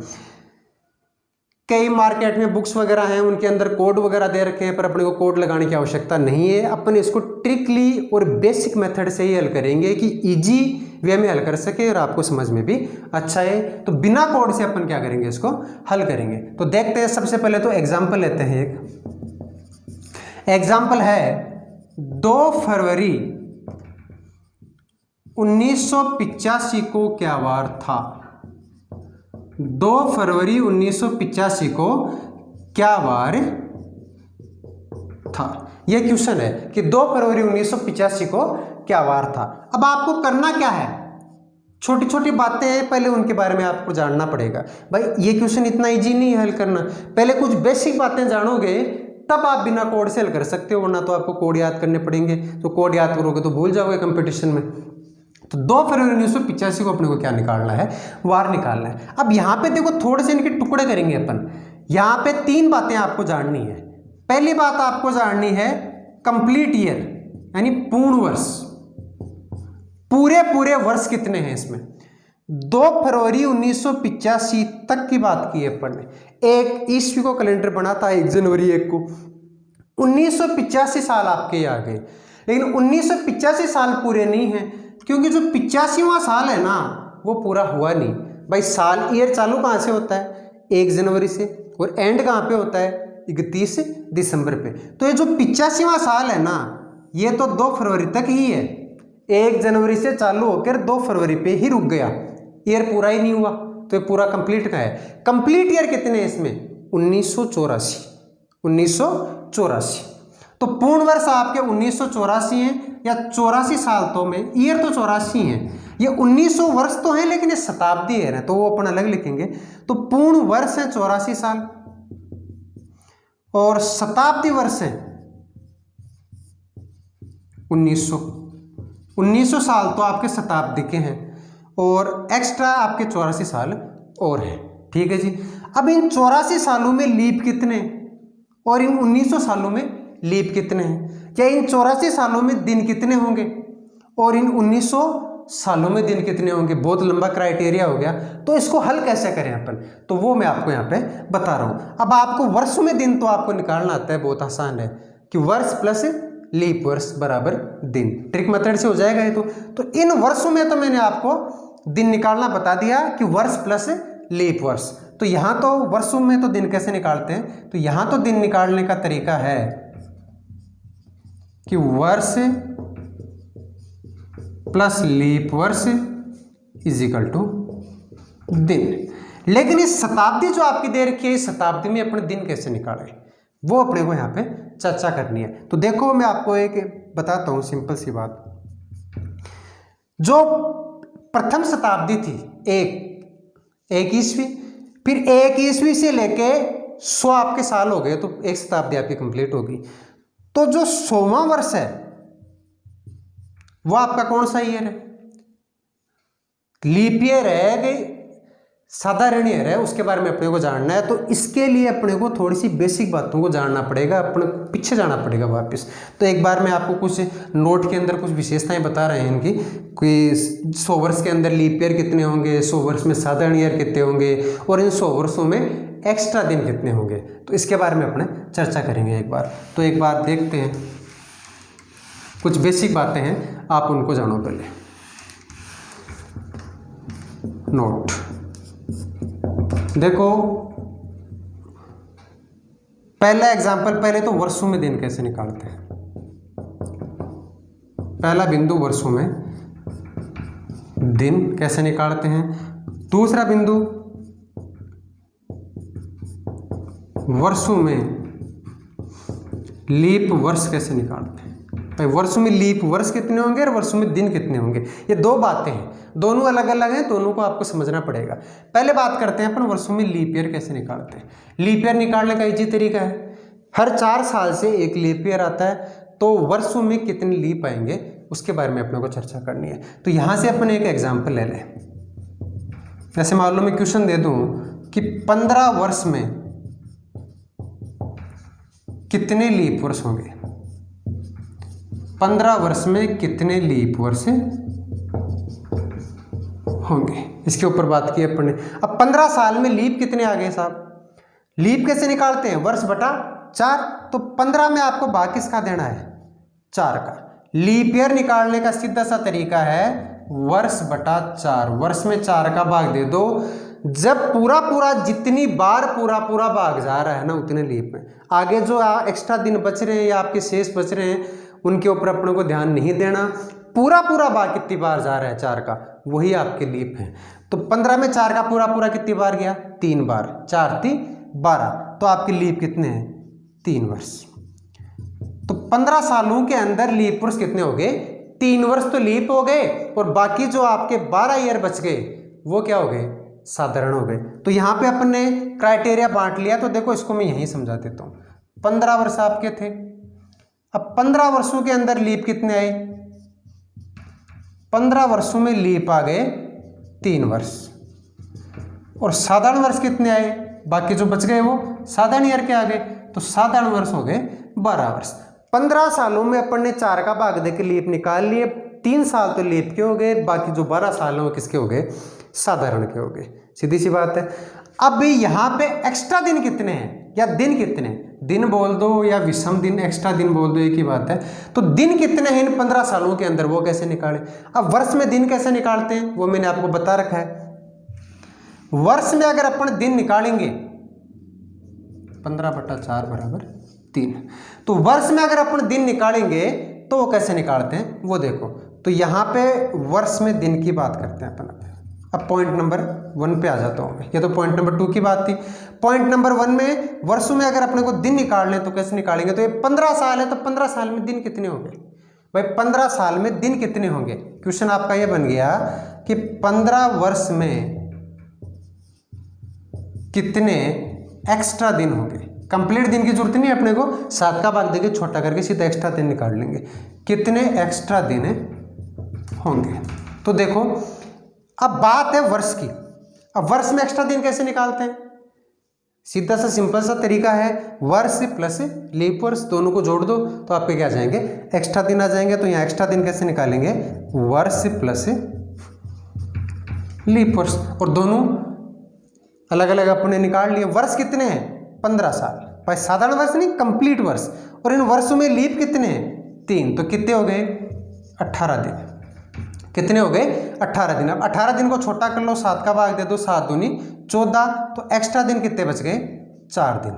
कई मार्केट में बुक्स वगैरह हैं, उनके अंदर कोड वगैरह दे रखे हैं, पर अपने को कोड लगाने की आवश्यकता नहीं है। अपन इसको ट्रिकली और बेसिक मेथड से ही हल करेंगे कि इजी वे में हल कर सके और आपको समझ में भी अच्छा है। तो बिना कोड से अपन क्या करेंगे, इसको हल करेंगे। तो देखते हैं, सबसे पहले तो एग्जाम्पल लेते हैं। एक एग्जाम्पल है 2 फरवरी 1985 को क्या वार था। 2 फरवरी 1985 को क्या वार था, यह क्वेश्चन है कि 2 फरवरी 1985 को क्या वार था। अब आपको करना क्या है, छोटी छोटी बातें हैं, पहले उनके बारे में आपको जानना पड़ेगा। भाई ये क्वेश्चन इतना इजी नहीं है हल करना, पहले कुछ बेसिक बातें जानोगे तब आप बिना कोड से हल कर सकते हो, वरना तो आपको कोड याद करने पड़ेंगे। तो कोड याद करोगे तो भूल जाओगे कंपटीशन में। तो 2 फरवरी 1985 को अपने को क्या निकालना है, वार निकालना है। अब यहाँ पे देखो थोड़े से इनके टुकड़े करेंगे अपन। यहाँ पे 3 बातें आपको जाननी है। पहली बात आपको जाननी है कंप्लीट ईयर, यानी पूर्ण वर्ष, पूरे वर्ष कितने हैं इसमें। 2 फरवरी 1985 तक की बात की है अपन ने। एक ईस्वी को कैलेंडर बना था 1 जनवरी 1 को। 1985 साल आपके आ गए, लेकिन 1985 साल पूरे नहीं हैं, क्योंकि जो 85वां साल है ना वो पूरा हुआ नहीं। भाई साल ईयर चालू कहाँ से होता है, 1 जनवरी से, और एंड कहाँ पे होता है, 31 दिसंबर पे। तो ये जो 85वां साल है ना, ये तो 2 फरवरी तक ही है। 1 जनवरी से चालू होकर 2 फरवरी पे ही रुक गया, ईयर पूरा ही नहीं हुआ। तो ये पूरा कंप्लीट का है। कंप्लीट ईयर कितने हैं इसमें, 1984। तो पूर्ण वर्ष आपके 1984 हैं, या 84 साल तो में, ईयर तो 84 हैं। ये 1900 वर्ष तो है, लेकिन ये शताब्दी है ना, तो वो अपन अलग लिखेंगे। तो पूर्ण वर्ष है 84 साल, और शताब्दी वर्ष है 1900 साल तो आपके शताब्दी के हैं, और एक्स्ट्रा आपके 84 साल और हैं। ठीक है जी। अब इन 84 सालों में लीप कितने, और इन 1900 सालों में लीप कितने हैं। क्या इन 84 सालों में दिन कितने होंगे, और इन 1900 सालों में दिन कितने होंगे। बहुत लंबा क्राइटेरिया हो गया। तो इसको हल कैसे करें अपन, तो वो मैं आपको यहाँ पे बता रहा हूँ। अब आपको वर्षों में दिन तो आपको निकालना आता है, बहुत आसान है कि वर्ष प्लस लीप वर्ष बराबर दिन। ट्रिक मेथड से हो जाएगा ये तो इन वर्षों में तो मैंने आपको दिन निकालना बता दिया कि वर्ष प्लस लीप वर्ष। तो यहाँ तो वर्षों में तो दिन कैसे निकालते हैं, तो यहाँ तो दिन निकालने का तरीका है कि वर्ष प्लस लीप वर्ष इज इक्वल टू दिन। लेकिन इस शताब्दी जो आपकी दे रखी है, इस शताब्दी में अपने दिन कैसे निकालें, वो अपने को यहाँ पे चर्चा करनी है। तो देखो मैं आपको एक बताता हूँ सिंपल सी बात। जो प्रथम शताब्दी थी, एक ईस्वी, फिर 1 ईस्वी से लेके 100 आपके साल हो गए, तो 1 शताब्दी आपकी कंप्लीट होगी। तो जो 100वां वर्ष है वो आपका कौन सा ईयर है, लीप ईयर है कि साधारण ईयर है, उसके बारे में अपने को जानना है। तो इसके लिए अपने को थोड़ी सी बेसिक बातों को जानना पड़ेगा, अपने पीछे जाना पड़ेगा वापस। तो एक बार मैं आपको कुछ नोट के अंदर कुछ विशेषताएं बता रहे हैं इनकी, कि 100 वर्ष के अंदर लीप ईयर कितने होंगे, 100 वर्ष में साधारण ईयर कितने होंगे, और इन 100 वर्षों में एक्स्ट्रा दिन कितने होंगे। तो इसके बारे में अपने चर्चा करेंगे एक बार। तो एक बार देखते हैं, कुछ बेसिक बातें हैं, आप उनको जानो पहले। नोट। देखो पहला एग्जाम्पल, पहले तो वर्षों में दिन कैसे निकालते हैं। पहला बिंदु वर्षों में दिन कैसे निकालते हैं। दूसरा बिंदु वर्षों में लीप वर्ष कैसे निकालते हैं। भाई वर्षों में लीप वर्ष कितने होंगे और वर्षों में दिन कितने होंगे, ये दो बातें हैं, दोनों अलग अलग हैं, दोनों को आपको समझना पड़ेगा। पहले बात करते हैं अपन वर्षों में लीप ईयर कैसे निकालते हैं। लीप ईयर निकालने का इजी तरीका है, हर 4 साल से एक लीप ईयर आता है, तो वर्षों में कितने लीप आएंगे उसके बारे में अपने को चर्चा करनी है। तो यहाँ से अपन एक एग्जाम्पल ले लें। जैसे मान लो मैं क्वेश्चन दे दूँ कि 15 वर्ष में कितने लीप वर्ष होंगे। 15 वर्ष में कितने लीप वर्ष होंगे, इसके ऊपर बात की अपन ने। अब 15 साल में लीप कितने आ गए साहब। लीप कैसे निकालते हैं, वर्ष बटा 4। तो 15 में आपको भाग किसका देना है, 4 का। लीप ईयर निकालने का सीधा सा तरीका है वर्ष बटा 4। वर्ष में 4 का भाग दे दो, जब पूरा जितनी बार पूरा भाग जा रहा है ना उतने लीप में। आगे जो एक्स्ट्रा दिन बच रहे हैं या आपके शेष बच रहे हैं उनके ऊपर अपने को ध्यान नहीं देना, पूरा भाग कितनी बार जा रहा है 4 का, वही आपके लीप है। तो 15 में 4 का पूरा कितनी बार गया, 3 बार, 4 3 12, तो आपके लीप कितने हैं, 3 वर्ष। तो 15 सालों के अंदर लीप वर्ष कितने हो गए, 3 वर्ष तो लीप हो गए, और बाकी जो आपके 12 ईयर बच गए वो क्या हो गए, साधारण हो गए। तो यहाँ पे अपन ने क्राइटेरिया बांट लिया। तो देखो इसको मैं यहीं समझा देता हूँ। 15 वर्ष आपके थे, अब 15 वर्षों के अंदर लीप कितने आए, 15 वर्षों में लीप आ गए 3 वर्ष, और साधारण वर्ष कितने आए, बाकी जो बच गए वो साधारण ईयर के आ गए, तो साधारण वर्ष हो गए 12 वर्ष। 15 सालों में अपन ने 4 का भाग देकर लीप निकाल लिए, 3 साल तो लीप के हो गए, बाकी जो 12 साल हैं वो किसके हो गए, साधारण के हो गए। सीधी सी बात है। अब यहाँ पे एक्स्ट्रा दिन कितने हैं या दिन कितने, दिन बोल दो या विषम दिन, एक्स्ट्रा दिन बोल दो, एक ही बात है। तो दिन कितने हैं इन 15 सालों के अंदर वो कैसे निकालें। अब वर्ष में दिन कैसे निकालते हैं वो मैंने आपको बता रखा है। वर्ष में अगर अपन दिन निकालेंगे 15/4 बराबर 3, तो वर्ष में अगर अपन दिन निकालेंगे तो वो कैसे निकालते हैं वो देखो। तो यहाँ पे वर्ष में दिन की बात करते हैं अपन। अब पॉइंट नंबर 1 पे आ जाता हूँ मैं, ये तो पॉइंट नंबर 2 की बात थी। पॉइंट नंबर 1 में वर्षों में अगर अपने को दिन निकालने तो कैसे निकालेंगे। तो ये 15 साल है, तो 15 साल में दिन कितने होंगे भाई, 15 साल में दिन कितने होंगे। क्वेश्चन आपका ये बन गया कि 15 वर्ष में कितने एक्स्ट्रा दिन होंगे। कंप्लीट दिन की जरूरत नहीं है अपने को, 7 का भाग देके छोटा करके सीधा एक्स्ट्रा दिन निकाल लेंगे, कितने एक्स्ट्रा दिन होंगे। तो देखो अब बात है वर्ष की। अब वर्ष में एक्स्ट्रा दिन कैसे निकालते हैं, सीधा सा सिंपल सा तरीका है, वर्ष प्लस लीप वर्ष दोनों को जोड़ दो तो आपके क्या आ जाएंगे, एक्स्ट्रा दिन आ जाएंगे। तो यहाँ एक्स्ट्रा दिन कैसे निकालेंगे, वर्ष प्लस लीप वर्ष, और दोनों अलग अलग अपने निकाल लिए। वर्ष कितने हैं 15 साल, भाई साधारण वर्ष नहीं कंप्लीट वर्ष, और इन वर्षों में लीप कितने हैं 3, तो कितने हो गए 18 दिन। कितने हो गए 18 दिन। अब 18 दिन को छोटा कर लो, 7 का भाग दे दो, 7 दूनी 14, तो एक्स्ट्रा दिन कितने बच गए 4 दिन।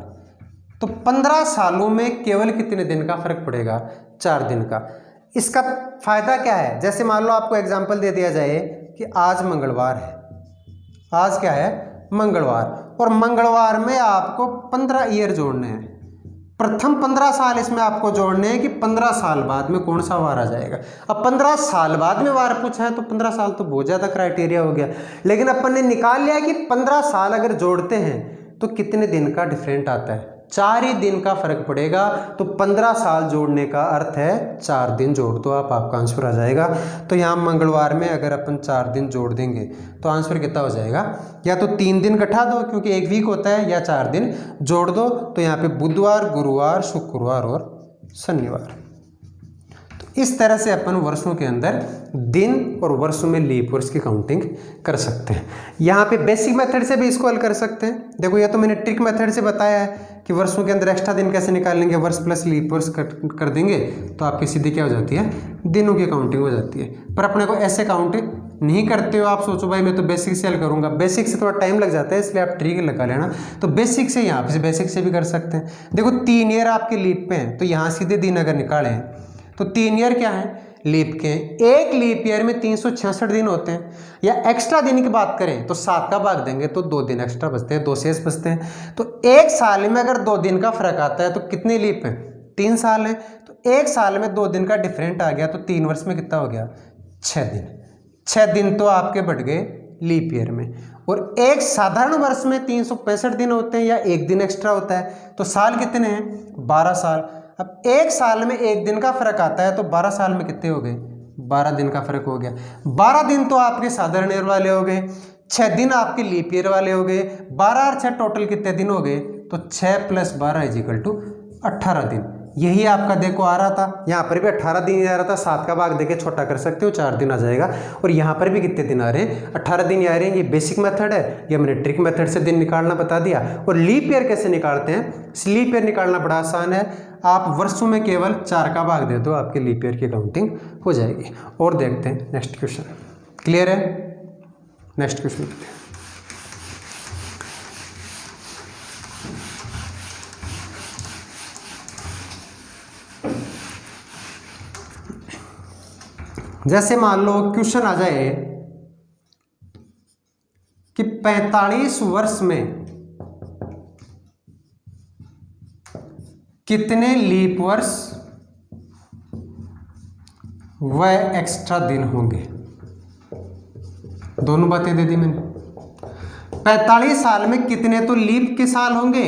तो 15 सालों में केवल कितने दिन का फर्क पड़ेगा, 4 दिन का। इसका फायदा क्या है, जैसे मान लो आपको एग्जांपल दे दिया जाए कि आज मंगलवार है, आज क्या है मंगलवार, और मंगलवार में आपको 15 ईयर जोड़ने हैं। प्रथम 15 साल इसमें आपको जोड़ने हैं कि 15 साल बाद में कौन सा वार आ जाएगा। अब 15 साल बाद में वार पूछा है तो 15 साल तो बहुत ज़्यादा क्राइटेरिया हो गया, लेकिन अपन ने निकाल लिया कि 15 साल अगर जोड़ते हैं तो कितने दिन का डिफरेंट आता है, 4 ही दिन का फर्क पड़ेगा। तो 15 साल जोड़ने का अर्थ है 4 दिन जोड़ दो आप, आपका आंसर आ जाएगा। तो यहाँ मंगलवार में अगर अपन 4 दिन जोड़ देंगे तो आंसर कितना हो जाएगा, या तो 3 दिन घटा दो क्योंकि एक वीक होता है, या 4 दिन जोड़ दो। तो यहाँ पे बुधवार, गुरुवार, शुक्रवार और शनिवार। तो इस तरह से अपन वर्षों के अंदर दिन और वर्षों में लीप वर्ष की काउंटिंग कर सकते हैं। यहाँ पे बेसिक मेथड से भी इसको हल कर सकते हैं। देखो ये तो मैंने ट्रिक मेथड से बताया है कि वर्षों के अंदर एक्स्ट्रा दिन कैसे निकालेंगे, वर्ष प्लस लीप वर्ष कर देंगे तो आपकी सीधी क्या हो जाती है, दिनों की काउंटिंग हो जाती है। पर अपने को ऐसे काउंट नहीं करते हो, आप सोचो भाई मैं तो बेसिक से हल करूंगा, बेसिक से थोड़ा टाइम लग जाता है इसलिए आप ट्रिक लगा लेना। तो बेसिक से यहाँ पे बेसिक से भी कर सकते हैं। देखो 3 ईयर आपके लीप पे हैं तो यहाँ सीधे दिन अगर निकालें तो 3 ईयर क्या है लीप के हैं। एक लीप ईयर में 366 दिन होते हैं। या एक्स्ट्रा दिन की बात करें तो 7 का भाग देंगे तो 2 दिन एक्स्ट्रा बचते हैं, 2 शेष बचते हैं। तो एक साल में अगर 2 दिन का फर्क आता है तो कितने लीप हैं 3 साल है। तो एक साल में 2 दिन का डिफरेंट आ गया तो 3 वर्ष में कितना हो गया 6 दिन। 6 दिन तो आपके बढ़ गए लीप ईयर में। और एक साधारण वर्ष में 365 दिन होते हैं या एक दिन एक्स्ट्रा होता है। तो साल कितने हैं 12 साल। अब एक साल में एक दिन का फर्क आता है तो 12 साल में कितने हो गए 12 दिन का फर्क हो गया। 12 दिन तो आपके साधारण ईयर वाले हो गए, 6 दिन आपके लीप ईयर वाले हो गए। 12 और 6 टोटल कितने दिन हो गए तो 6 + 12 = 18 दिन। यही आपका देखो आ रहा था, यहाँ पर भी 18 दिन ही आ रहा था। 7 का भाग देके छोटा कर सकते हो 4 दिन आ जाएगा। और यहाँ पर भी कितने दिन आ रहे हैं 18 दिन आ रहे हैं। ये बेसिक मेथड है, ये मैंने ट्रिक मेथड से दिन निकालना बता दिया। और लीप ईयर कैसे निकालते हैं, लीप ईयर निकालना बड़ा आसान है। आप वर्षों में केवल 4 का भाग दे दो, आपके लीप ईयर की काउंटिंग हो जाएगी। और देखते हैं नेक्स्ट क्वेश्चन। क्लियर है, नेक्स्ट क्वेश्चन देखते हैं। जैसे मान लो क्वेश्चन आ जाए कि 45 वर्ष में कितने लीप वर्ष व एक्स्ट्रा दिन होंगे। दोनों बातें दे दी मैंने। 45 साल में कितने तो लीप के साल होंगे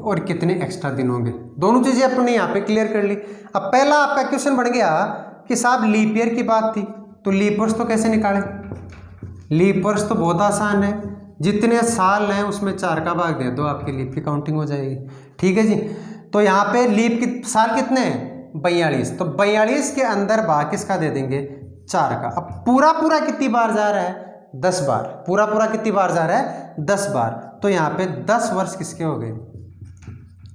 और कितने एक्स्ट्रा दिन होंगे। दोनों चीजें अपने यहाँ पे क्लियर कर ली। अब पहला आपका क्वेश्चन बन गया कि साहब लीप ईयर की बात थी तो लीप वर्ष तो कैसे निकालें। लीप वर्ष तो बहुत आसान है, जितने साल हैं उसमें 4 का भाग दे दो, आपकी लीप की काउंटिंग हो जाएगी। ठीक है जी। तो यहाँ पे लीप की साल कितने हैं 42, तो 42 के अंदर भाग किसका दे देंगे 4 का। अब पूरा पूरा कितनी बार जा रहा है 10 बार। पूरा पूरा कितनी बार जा रहा है 10 बार। तो यहाँ पे 10 वर्ष किसके हो गए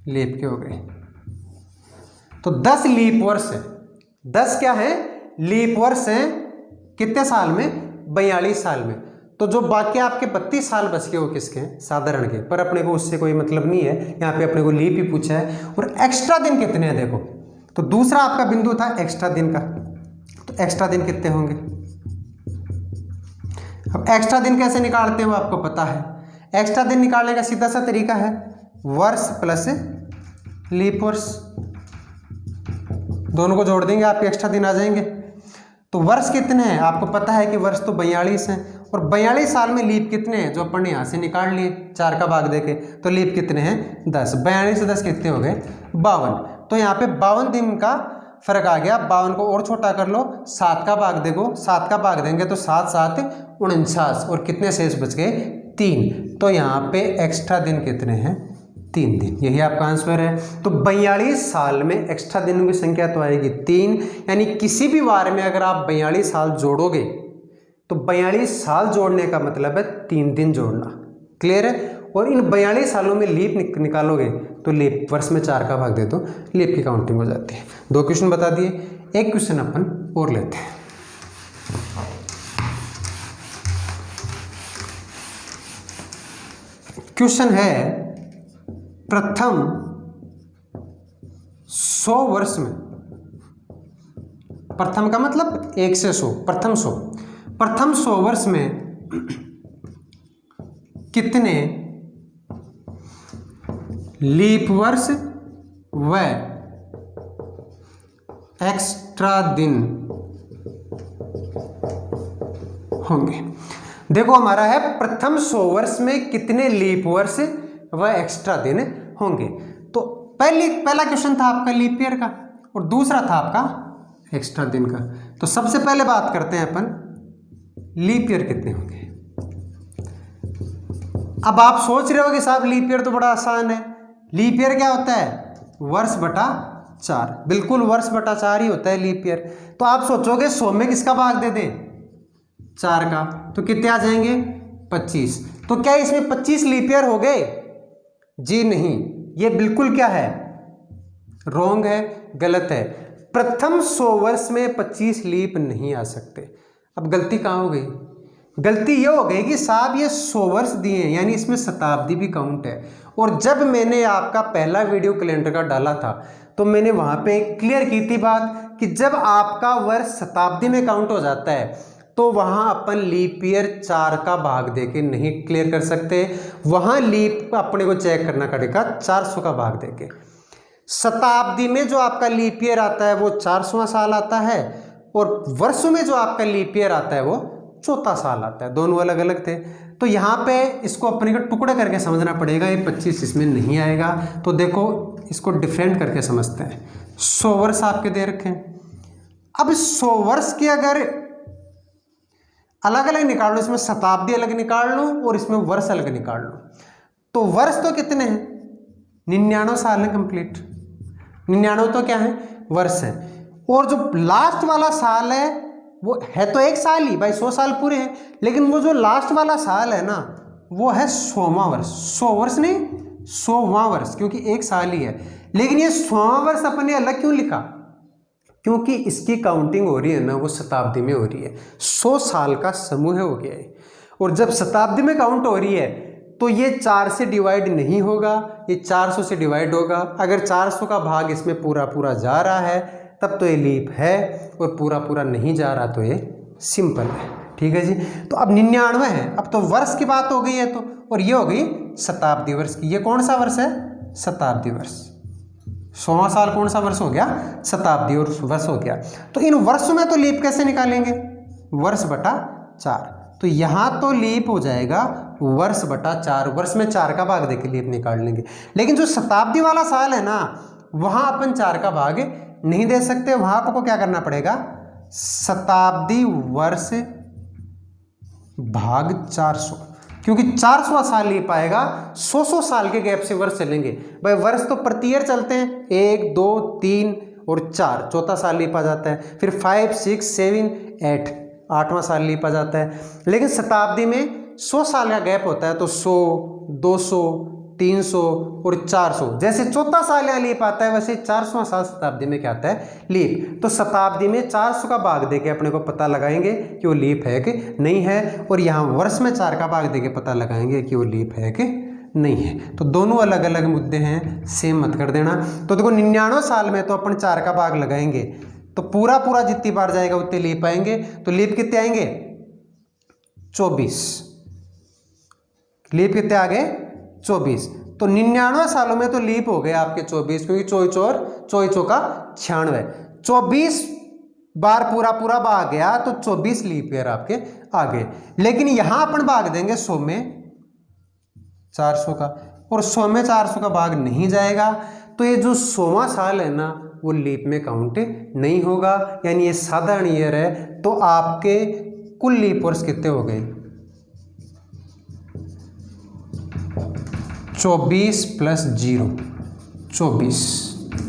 लीप के हो गए। तो 10 लीप वर्ष है। 10 क्या है लीप वर्ष है कितने साल में 42 साल में। तो जो बाकी आपके 32 साल बच गए वो किसके हैं साधारण के। पर अपने को उससे कोई मतलब नहीं है, यहाँ पे अपने को लीप ही पूछा है। और एक्स्ट्रा दिन कितने हैं देखो, तो दूसरा आपका बिंदु था एक्स्ट्रा दिन का। तो एक्स्ट्रा दिन कितने होंगे। अब एक्स्ट्रा दिन कैसे निकालते हैं वो आपको पता है। एक्स्ट्रा दिन निकालने का सीधा सा तरीका है वर्ष प्लस लीप वर्ष, दोनों को जोड़ देंगे आपके एक्स्ट्रा दिन आ जाएंगे। तो वर्ष कितने हैं आपको पता है कि वर्ष तो 42 हैं। और 42 साल में लीप कितने हैं जो अपन ने यहाँ से निकाल लिए 4 का भाग देके। तो लीप कितने हैं 10। 42 से 10 कितने हो गए 52। तो यहाँ पे 52 दिन का फर्क आ गया। 52 को और छोटा कर लो, 7 का भाग देखो, 7 का भाग देंगे तो 7 7 49 और कितने शेष बच गए 3। तो यहाँ पे एक्स्ट्रा दिन कितने हैं 3 दिन। यही आपका आंसर है। तो 42 साल में एक्स्ट्रा दिनों की संख्या तो आएगी 3। यानी किसी भी बार में अगर आप 42 साल जोड़ोगे तो 42 साल जोड़ने का मतलब है 3 दिन जोड़ना। क्लियर है। और इन 42 सालों में लीप निकालोगे तो लीप वर्ष में 4 का भाग दे दो, लीप की काउंटिंग हो जाती है। 2 क्वेश्चन बता दिए, एक क्वेश्चन अपन और लेते हैं। क्वेश्चन है प्रथम 100 वर्ष में, प्रथम का मतलब 1 से 100, प्रथम 100 वर्ष में कितने लीप वर्ष व एक्स्ट्रा दिन होंगे। देखो हमारा है प्रथम 100 वर्ष में कितने लीप वर्ष व एक्स्ट्रा दिन होंगे। तो पहला क्वेश्चन था आपका लीप ईयर का और दूसरा था आपका एक्स्ट्रा दिन का। तो सबसे पहले बात करते हैं अपन लीप ईयर कितने होंगे। अब आप सोच रहे हो कि साहब लीप ईयर तो बड़ा आसान है। लीप ईयर क्या होता है वर्ष बटा 4। बिल्कुल वर्ष बटा 4 ही होता है लीप ईयर। तो आप सोचोगे 100 में किसका भाग दे दें 4 का, तो कितने आ जाएंगे 25। तो क्या इसमें 25 लीप ईयर हो गए। जी नहीं, ये बिल्कुल क्या है रॉन्ग है, गलत है। प्रथम 100 वर्ष में 25 लीप नहीं आ सकते। अब गलती कहाँ हो गई? गलती ये हो गई कि साहब ये 100 वर्ष दिए हैं, यानी इसमें शताब्दी भी काउंट है। और जब मैंने आपका पहला वीडियो कैलेंडर का डाला था तो मैंने वहाँ पे क्लियर की थी बात कि जब आपका वर्ष शताब्दी में काउंट हो जाता है तो वहाँ अपन लीप ईयर 4 का भाग देके नहीं क्लियर कर सकते, वहाँ लीप अपने को चेक करना पड़ेगा 400 का भाग देके। शताब्दी में जो आपका लीप ईयर आता है वो 400वां साल आता है, और वर्षों में जो आपका लीप ईयर आता है वो 4था साल आता है, दोनों अलग अलग थे। तो यहाँ पे इसको अपने को टुकड़ा करके समझना पड़ेगा, ये 25 इसमें नहीं आएगा। तो देखो इसको डिफरेंट करके समझते हैं। 100 वर्ष आपके दे रखे हैं, अब 100 वर्ष के अगर अलग अलग निकाल लो, इसमें शताब्दी अलग निकाल लो और इसमें वर्ष अलग निकाल लो, तो वर्ष तो कितने हैं? 99 साल है कंप्लीट। 99 तो क्या है? वर्ष है। और जो लास्ट वाला साल है वो है तो एक साल ही भाई, 100 साल पूरे हैं, लेकिन वो जो लास्ट वाला साल है ना वो है 100वां वर्ष। 100 वर्ष नहीं, 100वां वर्ष, क्योंकि एक साल ही है। लेकिन ये 100वां वर्ष अपने अलग क्यों लिखा? क्योंकि इसकी काउंटिंग हो रही है ना वो शताब्दी में हो रही है। 100 साल का समूह हो गया है, और जब शताब्दी में काउंट हो रही है तो ये 4 से डिवाइड नहीं होगा, ये 400 से डिवाइड होगा। अगर 400 का भाग इसमें पूरा पूरा जा रहा है तब तो ये लीप है, और पूरा पूरा नहीं जा रहा तो ये सिंपल है। ठीक है जी। तो अब 99 है, अब तो वर्ष की बात हो गई है तो, और ये हो गई शताब्दी वर्ष की। ये कौन सा वर्ष है? शताब्दी वर्ष। 100वां साल कौन सा वर्ष हो गया? शताब्दी और वर्ष हो गया। तो इन वर्षों में तो लीप कैसे निकालेंगे? वर्ष बटा 4। तो यहाँ तो लीप हो जाएगा वर्ष बटा 4, वर्ष में 4 का भाग देके लीप निकाल लेंगे। लेकिन जो शताब्दी वाला साल है ना वहाँ अपन 4 का भाग नहीं दे सकते, वहाँ आपको क्या करना पड़ेगा? शताब्दी वर्ष भाग 400, क्योंकि 400वां साल लीप आएगा। 100 साल के गैप से वर्ष चलेंगे भाई। वर्ष तो प्रति ईयर चलते हैं, 1 2 3 और 4, चौथा साल लीप आ जाता है। फिर 5 6 7 8, 8वां साल लीप आ जाता है। लेकिन शताब्दी में 100 साल का गैप होता है, तो 100 200 300 और 400, जैसे चौथा साल यहाँ लीप आता है वैसे 400वां साल शताब्दी में क्या आता है? लीप। तो शताब्दी में 400 का भाग देके अपने को पता लगाएंगे कि वो लीप है कि नहीं है, और यहाँ वर्ष में 4 का भाग देके पता लगाएंगे कि वो लीप है कि नहीं है। तो दोनों अलग अलग मुद्दे हैं, सेम मत कर देना। तो देखो 99 साल में तो अपन 4 का भाग लगाएंगे तो पूरा पूरा जितनी बार जाएगा उतने लीप आएंगे। तो लीप कितने आएंगे? 24। लीप कितने आ गए? 24। तो 99 सालों में तो लीप हो गए आपके 24, क्योंकि 24 का 96, 24 बार पूरा पूरा भाग गया तो 24 लीप ईयर आपके आ गए। लेकिन यहां अपन भाग देंगे 100 में 400 का, और 100 में 400 का भाग नहीं जाएगा, तो ये जो 100वां साल है ना वो लीप में काउंट नहीं होगा, यानी ये साधारण ईयर है। तो आपके कुल लीप वर्ष कितने हो गए? 24 + 0, 24,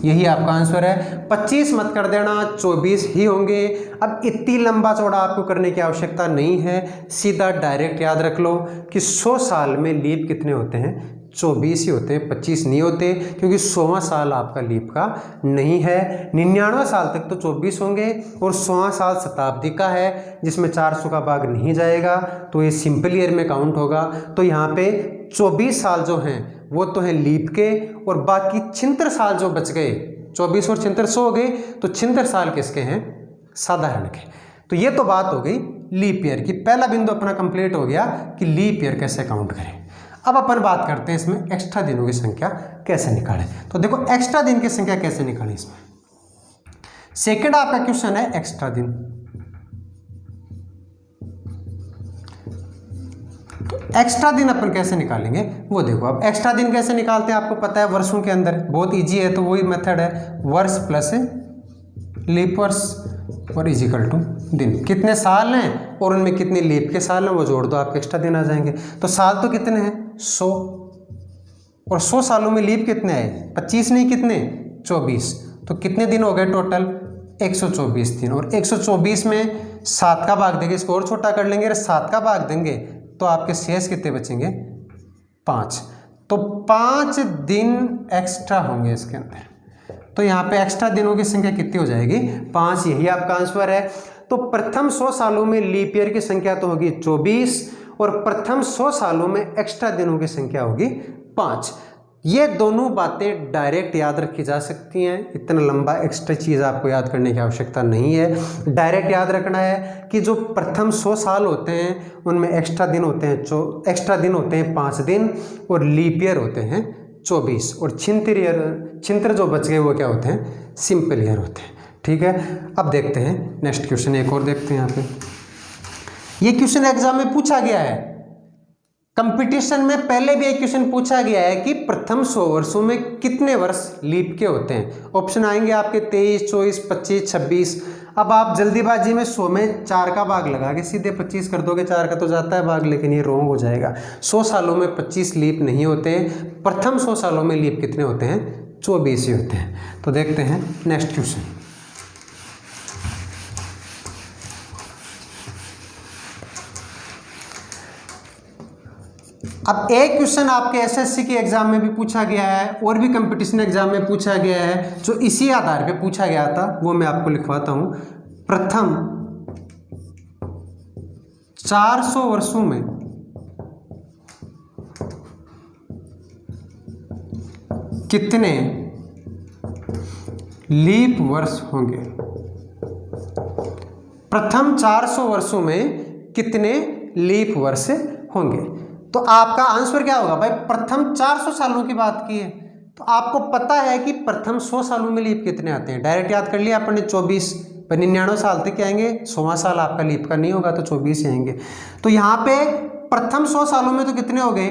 यही आपका आंसर है। 25 मत कर देना, 24 ही होंगे। अब इतनी लंबा चौड़ा आपको करने की आवश्यकता नहीं है, सीधा डायरेक्ट याद रख लो कि 100 साल में लीप कितने होते हैं? 24 ही होते हैं, 25 नहीं होते, क्योंकि 100वां साल आपका लीप का नहीं है। 99 साल तक तो 24 होंगे, और 100वां साल शताब्दी का है जिसमें 400 का भाग नहीं जाएगा, तो ये सिंपल ईयर में काउंट होगा। तो यहाँ पे 24 साल जो हैं वो तो हैं लीप के, और बाकी 76 साल जो बच गए, 24 और 76 हो गए, तो 76 साल किसके हैं? साधारण के। तो ये तो बात हो गई लीप ईयर की। पहला बिंदु अपना कंप्लीट हो गया कि लीप ईयर कैसे काउंट करें। अब अपन बात करते हैं इसमें एक्स्ट्रा दिनों की संख्या कैसे निकालें। तो देखो एक्स्ट्रा दिन की संख्या कैसे निकालें इसमें। सेकंड आपका क्वेश्चन है एक्स्ट्रा दिन। तो एक्स्ट्रा दिन अपन कैसे निकालेंगे वो देखो। अब एक्स्ट्रा दिन कैसे निकालते हैं आपको पता है, वर्षों के अंदर बहुत इजी है। तो वही मेथड है, वर्ष प्लस लीप वर्ष और इजिकल टू दिन। कितने साल हैं और उनमें कितने लीप के साल हैं वो जोड़ दो, आपके एक्स्ट्रा दिन आ जाएंगे। तो साल तो कितने हैं? 100, और 100 सालों में लीप कितने आए? 25 नहीं, कितने? 24। तो कितने दिन हो गए टोटल? 124 दिन। और 124 में 7 का भाग देंगे, इसको और छोटा कर लेंगे, 7 का भाग देंगे तो आपके शेष कितने बचेंगे? 5। तो 5 दिन एक्स्ट्रा होंगे इसके अंदर। तो यहाँ पे एक्स्ट्रा दिनों की संख्या कितनी हो जाएगी? 5, यही आपका आंसर है। तो प्रथम 100 सालों में लीप ईयर की संख्या तो होगी 24 और प्रथम 100 सालों में एक्स्ट्रा दिनों की संख्या होगी 5। ये दोनों बातें डायरेक्ट याद रखी जा सकती हैं, इतना लंबा एक्स्ट्रा चीज़ आपको याद करने की आवश्यकता नहीं है। डायरेक्ट याद रखना है कि जो प्रथम 100 साल होते हैं उनमें एक्स्ट्रा दिन होते हैं 5 दिन और लीप ईयर होते हैं 24 और छिंत्र जो बच गए वो क्या होते हैं, सिंपल ईयर होते हैं। ठीक है, अब देखते हैं नेक्स्ट क्वेश्चन, एक और देखते हैं। यहाँ पे ये क्वेश्चन एग्जाम में पूछा गया है, कंपटीशन में पहले भी एक क्वेश्चन पूछा गया है कि प्रथम 100 वर्षों में कितने वर्ष लीप के होते हैं। ऑप्शन आएंगे आपके 23, 24, 25, 26। अब आप जल्दीबाजी में 100 में 4 का भाग लगा के सीधे 25 कर दोगे, 4 का तो जाता है भाग, लेकिन ये रॉन्ग हो जाएगा। 100 सालों में 25 लीप नहीं होते, प्रथम 100 सालों में लीप कितने होते हैं, 24 ही होते हैं। तो देखते हैं नेक्स्ट क्वेश्चन। अब एक क्वेश्चन आपके एसएससी के एग्जाम में भी पूछा गया है और भी कंपटीशन एग्जाम में पूछा गया है, जो इसी आधार पे पूछा गया था, वो मैं आपको लिखवाता हूं। प्रथम 400 वर्षों में कितने लीप वर्ष होंगे। प्रथम 400 वर्षों में कितने लीप वर्ष होंगे। तो आपका आंसर क्या होगा भाई, प्रथम 400 सालों की बात की है तो आपको पता है कि प्रथम 100 सालों में लीप कितने आते हैं, डायरेक्ट याद कर लिया आपने 24, पर 99 साल तक आएंगे, 100वां साल आपका लीप का नहीं होगा तो 24 ही आएंगे। तो यहाँ पे प्रथम 100 सालों में तो कितने हो गए,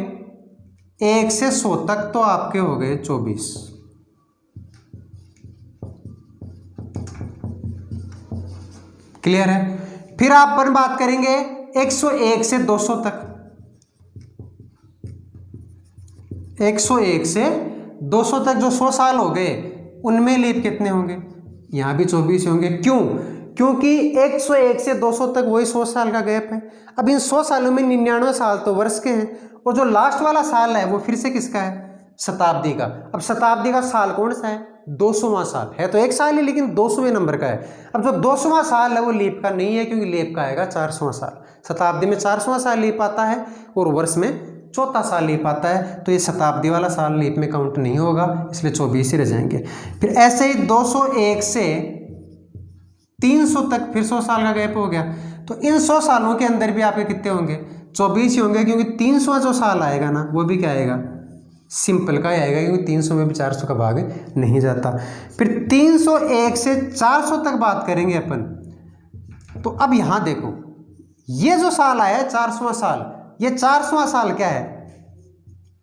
1 से 100 तक तो आपके हो गए 24। क्लियर है। फिर आप पर बात करेंगे 101 से 200 तक, 101 से 200 तक जो 100 साल हो गए उनमें लीप कितने होंगे, यहाँ भी 24 होंगे। क्यों, क्योंकि 101 से 200 तक वही 100 साल का गैप है। अब इन 100 सालों में 99 साल तो वर्ष के हैं और जो लास्ट वाला साल है वो फिर से किसका है, शताब्दी का। अब शताब्दी का साल कौन सा है, 200वां साल है, तो एक साल ही लेकिन 200वें नंबर का है। अब जो 200वां साल है वो लीप का नहीं है, क्योंकि लीप का आएगा 400वां साल। शताब्दी में 400वां साल लीप आता है और वर्ष में चौथा साल लीप आता है, तो ये शताब्दी वाला साल लीप में काउंट नहीं होगा, इसलिए 24 ही रह जाएंगे। फिर ऐसे ही 201 से 300 तक फिर 100 साल का गैप हो गया, तो इन 100 सालों के अंदर भी आपके कितने होंगे, 24 ही होंगे, क्योंकि 300 जो साल आएगा ना वो भी क्या आएगा, सिंपल का ही आएगा, क्योंकि 300 में भी 400 का भाग नहीं जाता। फिर 301 से 400 तक बात करेंगे अपन। तो अब यहाँ देखो, ये जो साल आया है 400वां साल, ये 400वां साल क्या है,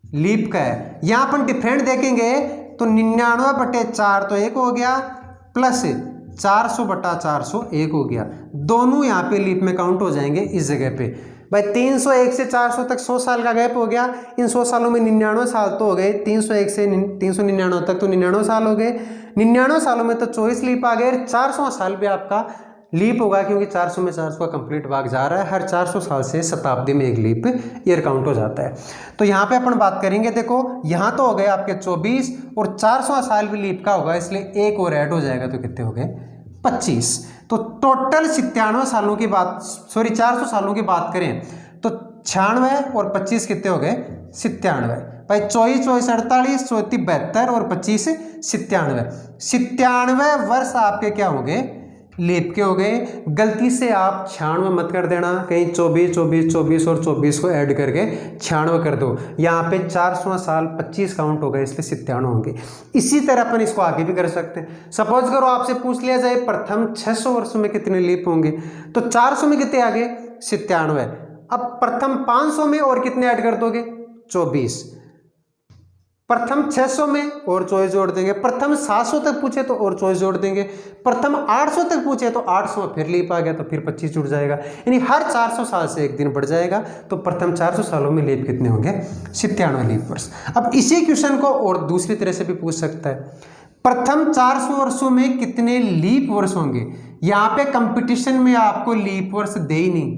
लीप का है। यहाँ अपन डिफरेंट देखेंगे तो 99/4 तो 1 हो गया, प्लस 400/400 1 हो गया, दोनों यहाँ पे लीप में काउंट हो जाएंगे इस जगह पे। भाई 301 से 400 तक 100 साल का गैप हो गया, इन 100 सालों में 99 साल तो हो गए, 301 से 399 तक तो 99 साल हो गए, 99 सालों में तो 24 लीप आ गए। 400वां साल भी आपका लीप होगा, क्योंकि 400 में 400 का कंप्लीट भाग जा रहा है, हर 400 साल से शताब्दी में एक लीप ईयर काउंट हो जाता है। तो यहाँ पे अपन बात करेंगे, देखो यहाँ तो हो गए आपके 24 और 400वां साल भी लीप का होगा, इसलिए एक और ऐड हो जाएगा, तो कितने हो गए 25। तो टोटल 97 सालों की बात, 400 सालों की बात करें तो 96 और 25 कितने हो गए 97। भाई 24 24 48 34 72 और 25 97, 97 वर्ष आपके क्या हो गए, लीप के हो गए। गलती से आप 96 मत कर देना, कहीं 24 24 24 और 24 को ऐड करके 96 कर दो, यहाँ पे 400वां साल 25 काउंट हो गए, इसलिए 97 होंगे। इसी तरह अपन इसको आगे भी कर सकते हैं। सपोज करो आपसे पूछ लिया जाए प्रथम 600 वर्षों में कितने लीप होंगे, तो 400 में कितने आ गए 97। अब प्रथम 500 में और कितने ऐड कर दोगे 24, प्रथम 600 में और 24 जोड़ देंगे, प्रथम 700 तक पूछे तो और 24 जोड़ देंगे, प्रथम 800 तक पूछे तो 800 में फिर लीप आ गया तो फिर 25 जुड़ जाएगा, यानी हर 400 साल से एक दिन बढ़ जाएगा। तो प्रथम 400 सालों में लीप कितने होंगे 97 लीप वर्ष। अब इसी क्वेश्चन को और दूसरी तरह से भी पूछ सकता है, प्रथम 400 वर्षों में कितने लीप वर्ष होंगे। यहाँ पे कंपटीशन में आपको लीप वर्ष दे ही नहीं,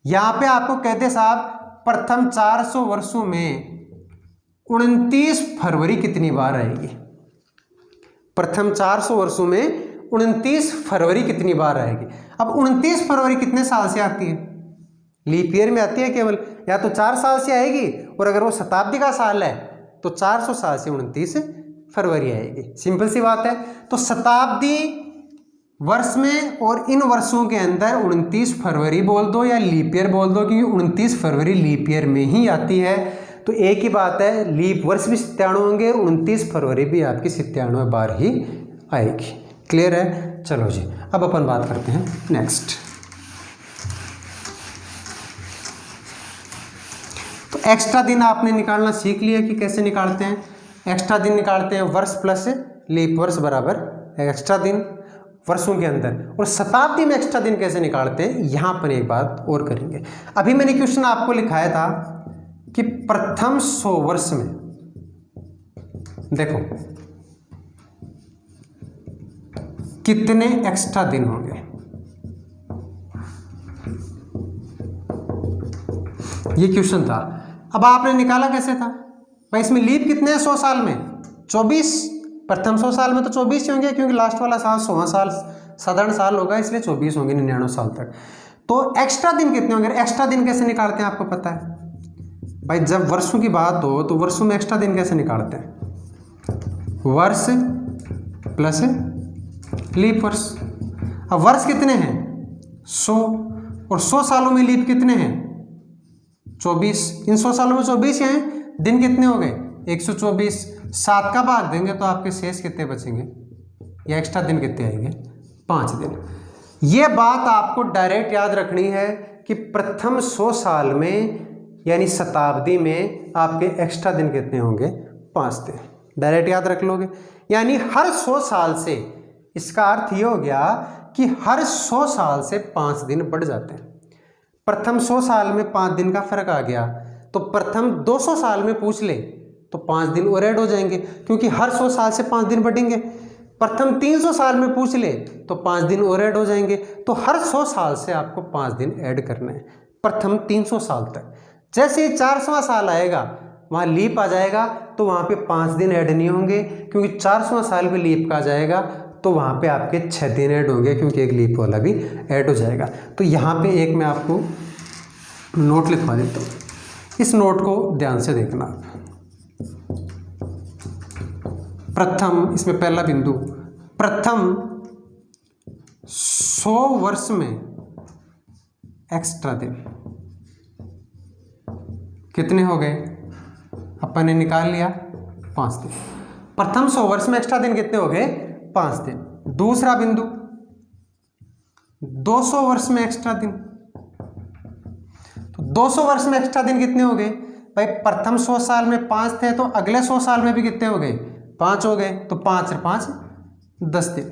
यहाँ पे आपको कहते साहब प्रथम 400 वर्षों में 29 फरवरी कितनी बार आएगी, प्रथम 400 वर्षों में 29 फरवरी कितनी बार आएगी। अब 29 फरवरी कितने साल से आती है? लीप ईयर में आती है केवल, या तो 4 साल से आएगी, और अगर वो शताब्दी का साल है तो 400 साल से 29 फरवरी आएगी। सिंपल सी बात है। तो शताब्दी वर्ष में और इन वर्षों के अंदर 29 फरवरी बोल दो या लीप ईयर बोल दो, क्योंकि 29 फरवरी लीप ईयर में ही आती है। तो एक ही बात है, लीप वर्ष भी 97 होंगे, 29 फरवरी भी आपकी 97 बार ही आएगी। क्लियर है? चलो जी, अब अपन बात करते हैं नेक्स्ट। तो एक्स्ट्रा दिन आपने निकालना सीख लिया कि कैसे निकालते हैं। एक्स्ट्रा दिन निकालते हैं वर्ष प्लस लीप वर्ष बराबर एक्स्ट्रा दिन वर्षों के अंदर। और शताब्दी में एक्स्ट्रा दिन कैसे निकालते हैं, यहाँ पर एक बात और करेंगे। अभी मैंने क्वेश्चन आपको लिखाया था कि प्रथम 100 वर्ष में देखो कितने एक्स्ट्रा दिन होंगे। ये क्वेश्चन था। अब आपने निकाला कैसे था भाई? इसमें लीप कितने हैं 100 साल में? 24। प्रथम 100 साल में तो 24 ही होंगे, क्योंकि लास्ट वाला साल 100वां साल साधारण साल होगा, इसलिए 24 होंगे 99 साल तक। तो एक्स्ट्रा दिन कितने होंगे? एक्स्ट्रा दिन कैसे निकालते हैं आपको पता है भाई? जब वर्षों की बात हो तो वर्षों में एक्स्ट्रा दिन कैसे निकालते हैं? वर्ष प्लस लीप वर्ष। अब वर्ष कितने हैं? 100, और 100 सालों में लीप कितने हैं? 24। इन 100 सालों में 24 हैं, दिन कितने हो गए? 124। 7 का भाग देंगे तो आपके शेष कितने बचेंगे, या एक्स्ट्रा दिन कितने आएंगे? 5 दिन। ये बात आपको डायरेक्ट याद रखनी है कि प्रथम 100 साल में यानी शताब्दी में आपके एक्स्ट्रा दिन कितने होंगे? 5 दिन। डायरेक्ट याद रख लोगे। यानी हर 100 साल से, इसका अर्थ ये हो गया कि हर 100 साल से 5 दिन बढ़ जाते हैं। प्रथम 100 साल में 5 दिन का फर्क आ गया, तो प्रथम 200 साल में पूछ ले तो 5 दिन और ऐड हो जाएंगे, क्योंकि हर 100 साल से 5 दिन बढ़ेंगे। प्रथम 300 साल में पूछ ले तो 5 दिन और ऐड हो जाएंगे। तो हर 100 साल से आपको 5 दिन ऐड करने हैं, प्रथम 300 साल तक। जैसे ही 400वां साल आएगा वहाँ लीप आ जाएगा, तो वहाँ पे 5 दिन ऐड नहीं होंगे, क्योंकि 400वां साल पे लीप का जाएगा, तो वहाँ पे आपके 6 दिन ऐड होंगे, क्योंकि एक लीप वाला भी ऐड हो जाएगा। तो यहाँ पे एक मैं आपको नोट लिखवा देता हूँ, इस नोट को ध्यान से देखना आप। प्रथम, इसमें पहला बिंदु, प्रथम 100 वर्ष में एक्स्ट्रा दिन कितने हो गए? अपन ने निकाल लिया 5 दिन। प्रथम 100 वर्ष में एक्स्ट्रा दिन कितने हो गए? 5 दिन। दूसरा बिंदु 200 वर्ष में एक्स्ट्रा दिन, तो 200 वर्ष में एक्स्ट्रा दिन कितने हो गए भाई? प्रथम 100 साल में 5 थे, तो अगले 100 साल में भी कितने हो गए? 5 हो गए। तो 5 और 5 10 दिन।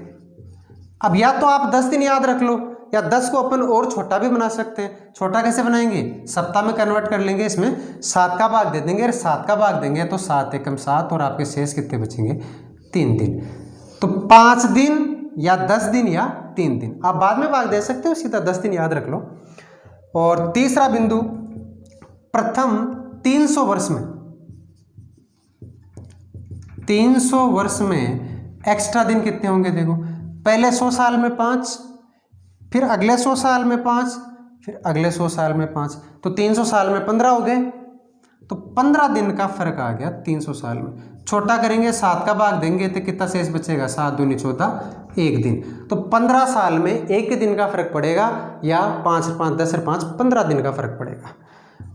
अब या तो आप 10 दिन याद रख लो, या 10 को अपन और छोटा भी बना सकते हैं। छोटा कैसे बनाएंगे? सप्ताह में कन्वर्ट कर लेंगे, इसमें 7 का भाग दे देंगे, और 7 का भाग देंगे तो 7 एकम 7, और आपके शेष कितने बचेंगे? 3 दिन। तो 5 दिन या 10 दिन या 3 दिन, आप बाद में भाग दे सकते हो, सीधा 10 दिन याद रख लो। और तीसरा बिंदु, प्रथम 300 वर्ष में, 300 वर्ष में एक्स्ट्रा दिन कितने होंगे? देखो, पहले 100 साल में 5, फिर अगले 100 साल में 5, फिर अगले 100 साल में 5, तो 300 साल में 15 हो गए। तो 15 दिन का फर्क आ गया 300 साल में। छोटा करेंगे, 7 का भाग देंगे तो कितना शेष बचेगा? 7 दूनी 14, 1 दिन। तो 15 साल में 1 दिन का फर्क पड़ेगा, या 5 और 5 10 और 5 15 दिन का फर्क पड़ेगा।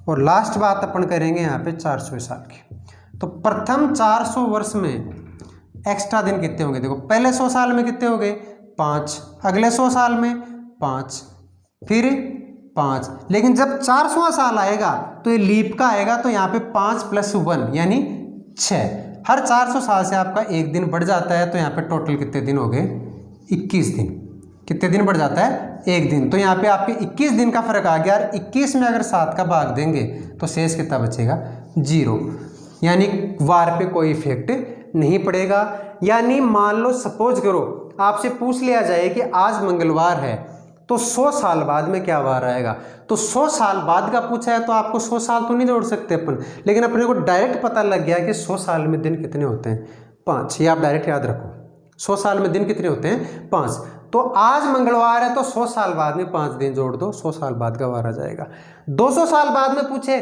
और लास्ट बात अपन करेंगे यहाँ पे 400 साल की। तो प्रथम 400 वर्ष में एक्स्ट्रा दिन कितने होंगे? देखो, पहले 100 साल में कितने हो गए? 5, अगले 100 साल में 5, फिर 5। लेकिन जब 400वां साल आएगा तो ये लीप का आएगा, तो यहाँ पे 5 + 1 यानी 6। हर 400 साल से आपका 1 दिन बढ़ जाता है, तो यहाँ पे टोटल कितने दिन हो गए? 21 दिन। कितने दिन बढ़ जाता है? 1 दिन। तो यहाँ पे आपके 21 दिन का फर्क आ गया। और 21 में अगर 7 का भाग देंगे तो शेष कितना बचेगा? 0। यानी वार पे कोई इफेक्ट नहीं पड़ेगा। यानी मान लो, सपोज करो आपसे पूछ लिया जाए कि आज मंगलवार है, तो 100 साल बाद में क्या वार आएगा? तो 100 साल बाद का पूछा है, तो आपको 100 साल तो नहीं जोड़ सकते अपन, लेकिन अपने को डायरेक्ट पता लग गया कि 100 साल में दिन कितने होते हैं? 5। ये आप डायरेक्ट याद रखो, 100 साल में दिन कितने होते हैं? 5। तो आज मंगलवार है तो 100 साल बाद में 5 दिन जोड़ दो, 100 साल बाद का वार आ जाएगा। 200 साल बाद में पूछे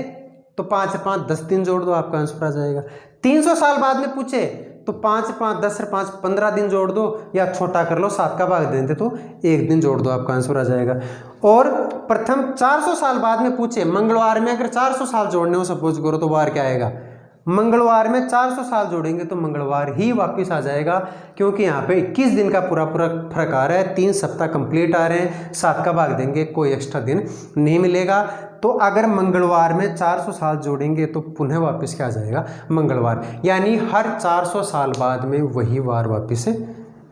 तो 5 5 10 दिन जोड़ दो, आपका आंसर आ जाएगा। 300 साल बाद में पूछे तो 5 5 10 5 15 दिन जोड़ दो, या छोटा कर लो 7 का भाग देते तो 1 दिन जोड़ दो, आपका आंसर आ जाएगा। और प्रथम 400 साल बाद में पूछे मंगलवार में अगर 400 साल जोड़ने हो सपोज करो तो वार क्या आएगा? मंगलवार में 400 साल जोड़ेंगे तो मंगलवार ही वापस आ जाएगा, क्योंकि यहाँ पे 21 दिन का पूरा फर्क आ रहा है, 3 सप्ताह कंप्लीट आ रहे हैं, 7 का भाग देंगे कोई एक्स्ट्रा दिन नहीं मिलेगा। तो अगर मंगलवार में 400 साल जोड़ेंगे तो पुनः वापस क्या आ जाएगा? मंगलवार, यानी हर 400 साल बाद में वही वार वापस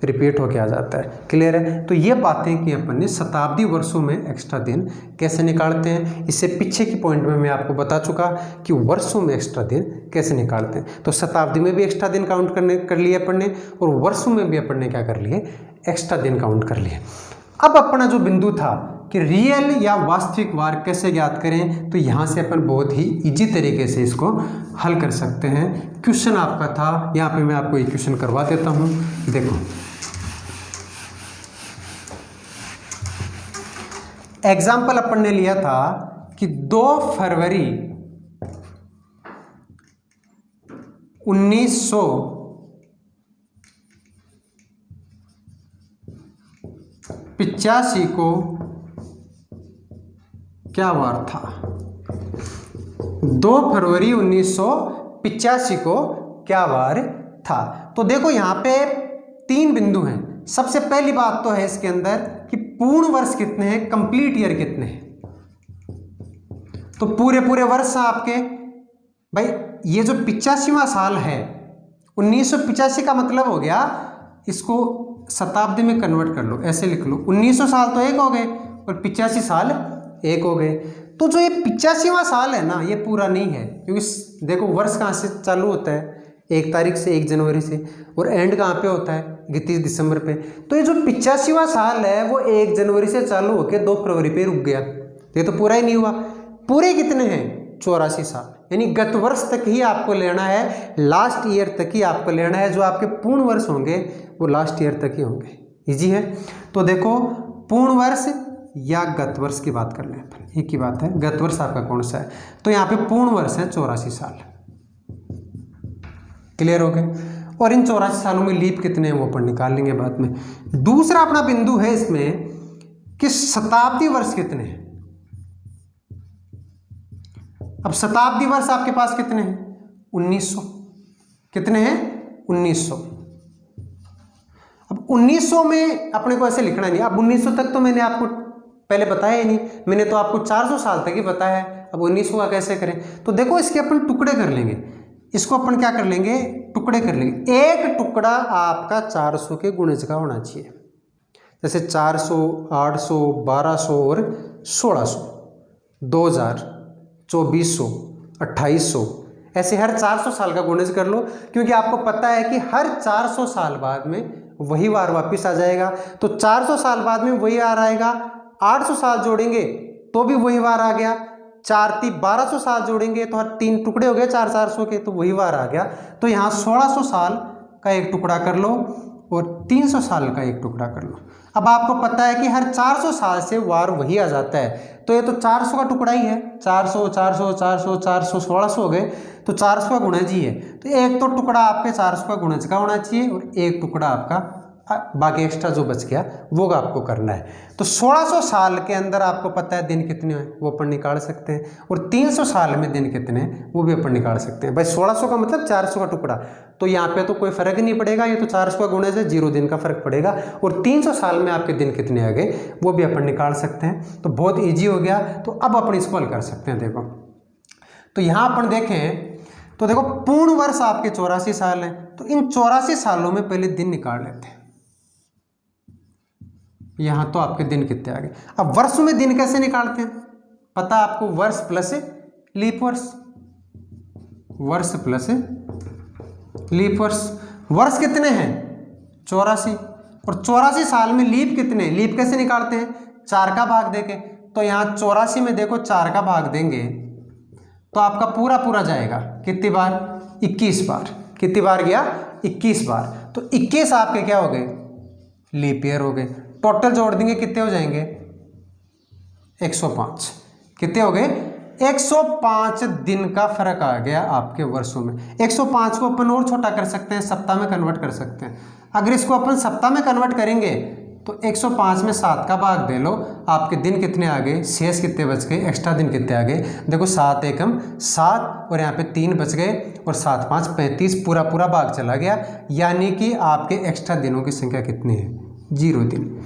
रिपीट होके आ जाता है। क्लियर है? तो ये बातें कि अपन ने शताब्दी वर्षों में एक्स्ट्रा दिन कैसे निकालते हैं, इससे पीछे की पॉइंट में मैं आपको बता चुका कि वर्षों में एक्स्ट्रा दिन कैसे निकालते हैं। तो शताब्दी में भी एक्स्ट्रा दिन काउंट कर लिए अपन ने, और वर्षों में भी अपन ने क्या कर लिए? एक्स्ट्रा दिन काउंट कर लिए। अब अपना जो बिंदु था कि रियल या वास्तविक वार कैसे ज्ञात करें, तो यहाँ से अपन बहुत ही इजी तरीके से इसको हल कर सकते हैं। क्वेश्चन आपका था, यहाँ पे मैं आपको एक क्वेश्चन करवा देता हूँ। देखो, एग्जाम्पल अपन ने लिया था कि 2 फरवरी 1985 को क्या वार था? 2 फरवरी 1985 को क्या वार था? तो देखो यहाँ पे 3 बिंदु हैं। सबसे पहली बात तो है इसके अंदर कि पूर्ण वर्ष कितने हैं, कंप्लीट ईयर कितने हैं। तो पूरे वर्ष आपके भाई, ये जो 85वां साल है 1985 का मतलब हो गया, इसको शताब्दी में कन्वर्ट कर लो, ऐसे लिख लो, 1900 साल तो एक हो गए और 85 साल एक हो गए। तो जो ये 85वां साल है ना, ये पूरा नहीं है, क्योंकि देखो वर्ष कहाँ से चालू होता है? 1 तारीख से, 1 जनवरी से, और एंड कहाँ पे होता है? 31 दिसंबर पे। तो ये जो 85वां साल है वो 1 जनवरी से चालू होकर 2 फरवरी पे रुक गया, ये तो पूरा ही नहीं हुआ। पूरे कितने हैं? 84 साल, यानी गत वर्ष तक ही आपको लेना है, लास्ट ईयर तक ही आपको लेना है। जो आपके पूर्ण वर्ष होंगे वो लास्ट ईयर तक ही होंगे। इजी है। तो देखो, पूर्ण वर्ष या गत वर्ष की बात कर लें अपन, एक ही बात है। गत वर्ष आपका कौन सा है? तो यहाँ पे पूर्ण वर्ष है 84 साल। क्लियर हो गए? और इन 84 सालों में लीप कितने हैं वो अपन निकाल लेंगे बाद में। दूसरा अपना बिंदु है इसमें कि शताब्दी वर्ष कितने हैं। अब शताब्दी वर्ष आपके पास कितने हैं? 1900। कितने हैं? 1900। अब 1900 में अपने को ऐसे लिखना नहीं। अब 1900 तक तो मैंने आपको पहले बताया ही नहीं, मैंने तो आपको 400 साल तक ही बताया है। अब 1900 का कैसे करें? तो देखो, इसके अपन टुकड़े कर लेंगे। इसको अपन क्या कर लेंगे? टुकड़े कर लेंगे। एक टुकड़ा आपका 400 के गुणज का होना चाहिए, जैसे 400, 800, 1200 और 1600, 2000, 2400, 2800, ऐसे हर 400 साल का गुणज कर लो, क्योंकि आपको पता है कि हर 400 साल बाद में वही वार वापस आ जाएगा। तो 400 साल बाद में वही वार आएगा। 800 साल जोड़ेंगे तो भी वही वार आ गया। 4 3 1200 साल जोड़ेंगे तो हर 3 टुकड़े हो गए 400 के, तो वही वार आ गया। तो यहाँ 1600 साल का एक टुकड़ा कर लो और 300 साल का एक टुकड़ा कर लो। अब आपको पता है कि हर 400 साल से वार वही आ जाता है, तो ये तो 400 का टुकड़ा ही है। 400 400 400 400 1600 हो गए, तो 400 का गुणज ही है। तो एक तो टुकड़ा आपके 400 का गुणज का होना चाहिए और एक टुकड़ा आपका बाकी एक्स्ट्रा जो बच गया वो आपको करना है। तो 1600 साल के अंदर आपको पता है दिन कितने हैं वो अपन निकाल सकते हैं, और 300 साल में दिन कितने हैं वो भी अपन निकाल सकते हैं। भाई 1600 का मतलब 400 का टुकड़ा, तो यहाँ पे तो कोई फर्क ही नहीं पड़ेगा, ये तो 400 का गुणज है, 0 दिन का फर्क पड़ेगा। और 300 साल में आपके दिन कितने आ गए वो भी अपन निकाल सकते हैं। तो बहुत ईजी हो गया। तो अब अपन इसको हल कर सकते हैं। देखो, तो यहाँ अपन देखें तो देखो, पूर्ण वर्ष आपके 84 साल है, तो इन 84 सालों में पहले दिन निकाल लेते हैं। यहाँ तो आपके दिन कितने आ गए। अब वर्ष में दिन कैसे निकालते हैं? पता आपको, वर्ष प्लस लीप वर्ष, वर्ष प्लस लीप वर्ष। वर्ष कितने हैं? 84, और 84 साल में लीप कितने? लीप कैसे निकालते हैं? 4 का भाग देके। तो यहाँ 84 में देखो 4 का भाग देंगे तो आपका पूरा जाएगा। कितनी बार? 21 बार। कितनी बार गया? 21 बार। तो 21 आपके क्या हो गए? लीप ईयर हो गए। टोटल जोड़ देंगे कितने हो जाएंगे 105। कितने हो गए 105 दिन का फर्क आ गया आपके वर्षों में। 105 को अपन और छोटा कर सकते हैं, सप्ताह में कन्वर्ट कर सकते हैं। अगर इसको अपन सप्ताह में कन्वर्ट करेंगे तो 105 में 7 का भाग दे लो, आपके दिन कितने आ गए, शेष कितने बच गए, एक्स्ट्रा दिन कितने आ गए। देखो 7 एकम 7 और यहाँ पे 3 बच गए और 7 5 35, पूरा पूरा भाग चला गया। यानी कि आपके एक्स्ट्रा दिनों की संख्या कितनी है 0 दिन।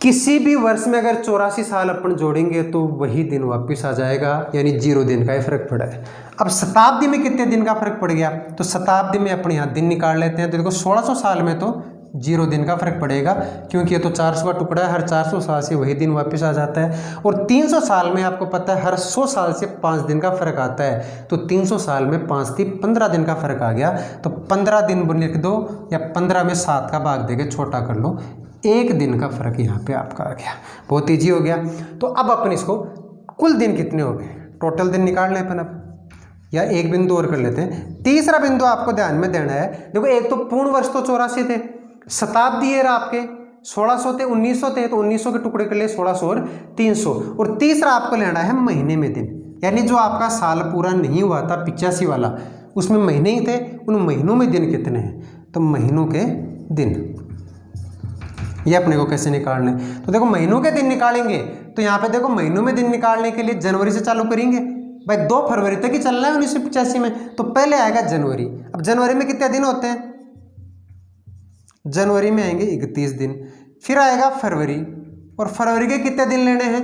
किसी भी वर्ष में अगर 84 साल अपन जोड़ेंगे तो वही दिन वापस आ जाएगा, यानी 0 दिन का ही फर्क पड़ा है। अब शताब्दी में कितने दिन का फर्क पड़ गया, तो शताब्दी में अपन यहाँ दिन निकाल लेते हैं। तो देखो 1600 साल में तो 0 दिन का फर्क पड़ेगा, क्योंकि ये तो 400 का टुकड़ा है, हर 400 साल से वही दिन वापस आ जाता है। और 300 साल में आपको पता है हर 100 साल से 5 दिन का फर्क आता है। तो 300 साल में 5 थी 15 दिन का फर्क आ गया। तो 15 दिन लिख दो, या 15 में 7 का भाग देके छोटा कर लो, 1 दिन का फर्क यहाँ पे आपका आ गया। बहुत ईजी हो गया। तो अब अपन इसको कुल दिन कितने हो गए, टोटल दिन निकाल लें अपन अब, या एक बिंदु और कर लेते हैं। तीसरा बिंदु आपको ध्यान में देना है। देखो एक तो पूर्ण वर्ष तो 84 थे, शताब्दी ईयर आपके 1600 थे, 1900 थे, तो 1900 के टुकड़े के लिए 1600 और 300। और तीसरा आपको लेना है महीने में दिन, यानी जो आपका साल पूरा नहीं हुआ था 85 वाला, उसमें महीने ही थे, उन महीनों में दिन कितने हैं, तो महीनों के दिन। ये अपने को कैसे निकालने, तो देखो महीनों के दिन निकालेंगे तो यहाँ पे देखो महीनों में दिन निकालने के लिए जनवरी से चालू करेंगे भाई, 2 फरवरी तक ही चलना है 1985 में। तो पहले आएगा जनवरी। अब जनवरी में कितने दिन होते हैं, जनवरी में आएंगे 31 दिन। फिर आएगा फरवरी, और फरवरी के कितने दिन लेने हैं,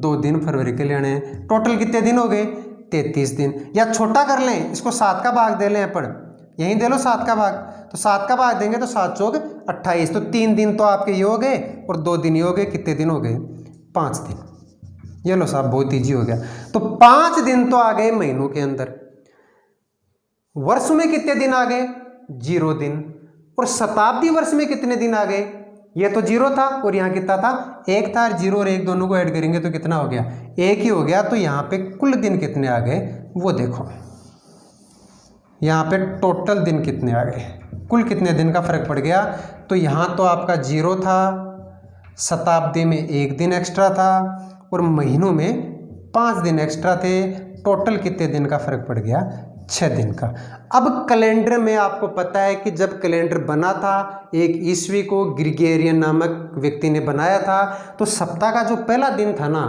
2 दिन फरवरी के लेने हैं। टोटल कितने दिन हो गए 33 दिन। या छोटा कर लें, इसको 7 का भाग दे लें अपन, यहीं दे लो 7 का भाग। तो 7 का भाग देंगे तो 7 चौक 28, तो 3 दिन तो आपके ये हो गए और 2 दिन ये हो गए। कितने दिन हो गए 5 दिन। ये लो साहब, बहुत ईजी हो गया। तो 5 दिन तो आ गए महीनों के अंदर। वर्ष में कितने दिन आ गए 0 दिन। और शताब्दी वर्ष में कितने दिन आ गए, ये तो 0 था और यहाँ कितना था 1 था, 0 और 1 दोनों को ऐड करेंगे तो कितना हो गया 1 ही हो गया। तो यहाँ पे कुल दिन कितने आ गए वो देखो, यहाँ पे टोटल दिन कितने आ गए, कुल कितने दिन का फर्क पड़ गया। तो यहाँ तो आपका 0 था, शताब्दी में 1 दिन एक्स्ट्रा था, और महीनों में 5 दिन एक्स्ट्रा थे। टोटल कितने दिन का फर्क पड़ गया 6 दिन का। अब कैलेंडर में आपको पता है कि जब कैलेंडर बना था, एक ईस्वी को ग्रिगोरियन नामक व्यक्ति ने बनाया था, तो सप्ताह का जो पहला दिन था ना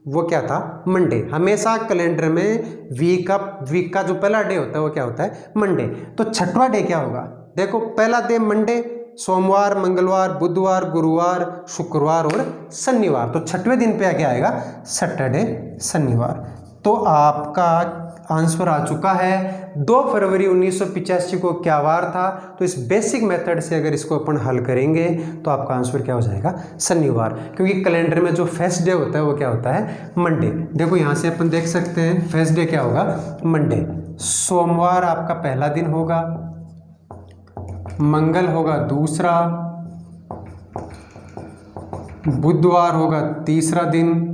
वो क्या था, मंडे। हमेशा कैलेंडर में वीक का जो पहला डे होता है वो क्या होता है, मंडे। तो 6वां डे क्या होगा, देखो पहला डे मंडे, सोमवार, मंगलवार, बुधवार, गुरुवार, शुक्रवार और शनिवार। तो 6वें दिन पे क्या आएगा, सैटरडे, शनिवार। तो आपका आंसर आ चुका है 2 फरवरी 1985 को क्या वार था। तो इस बेसिक मेथड से अगर इसको अपन हल करेंगे तो आपका आंसर क्या हो जाएगा, शनिवार। क्योंकि कैलेंडर में जो फर्स्ट डे होता है वो क्या होता है, मंडे। देखो यहाँ से अपन देख सकते हैं फर्स्ट डे क्या होगा, मंडे। सोमवार आपका पहला दिन होगा, मंगल होगा दूसरा, बुधवार होगा तीसरा दिन,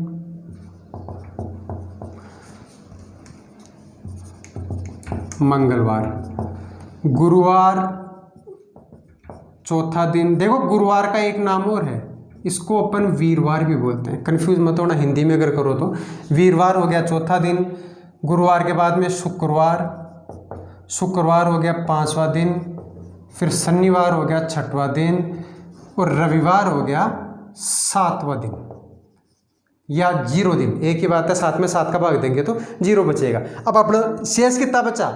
मंगलवार, गुरुवार चौथा दिन। देखो गुरुवार का एक नाम और है, इसको अपन वीरवार भी बोलते हैं, कंफ्यूज मत होना हिंदी में अगर करो तो। वीरवार हो गया चौथा दिन, गुरुवार के बाद में शुक्रवार, शुक्रवार हो गया 5वां दिन, फिर शनिवार हो गया 6वां दिन, और रविवार हो गया 7वां दिन या 0 दिन। एक ही बात है, 7 में 7 का भाग देंगे तो 0 बचेगा। अब अपना शेष कितना बचा,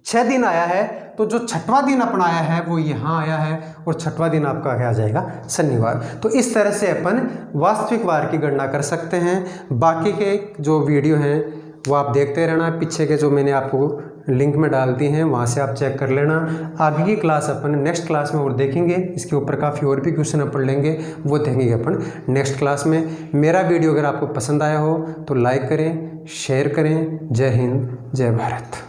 6 दिन आया है। तो जो 6वां दिन अपना आया है वो यहाँ आया है, और 6वां दिन आपका क्या आ जाएगा, शनिवार। तो इस तरह से अपन वास्तविक वार की गणना कर सकते हैं। बाकी के जो वीडियो हैं वो आप देखते रहना, पीछे के जो मैंने आपको लिंक में डाल दी हैं वहाँ से आप चेक कर लेना। आगे की क्लास अपन नेक्स्ट क्लास में और देखेंगे, इसके ऊपर काफ़ी और भी क्वेश्चन अपन लेंगे, वो देखेंगे अपन नेक्स्ट क्लास में। मेरा वीडियो अगर आपको पसंद आया हो तो लाइक करें, शेयर करें। जय हिंद, जय भारत।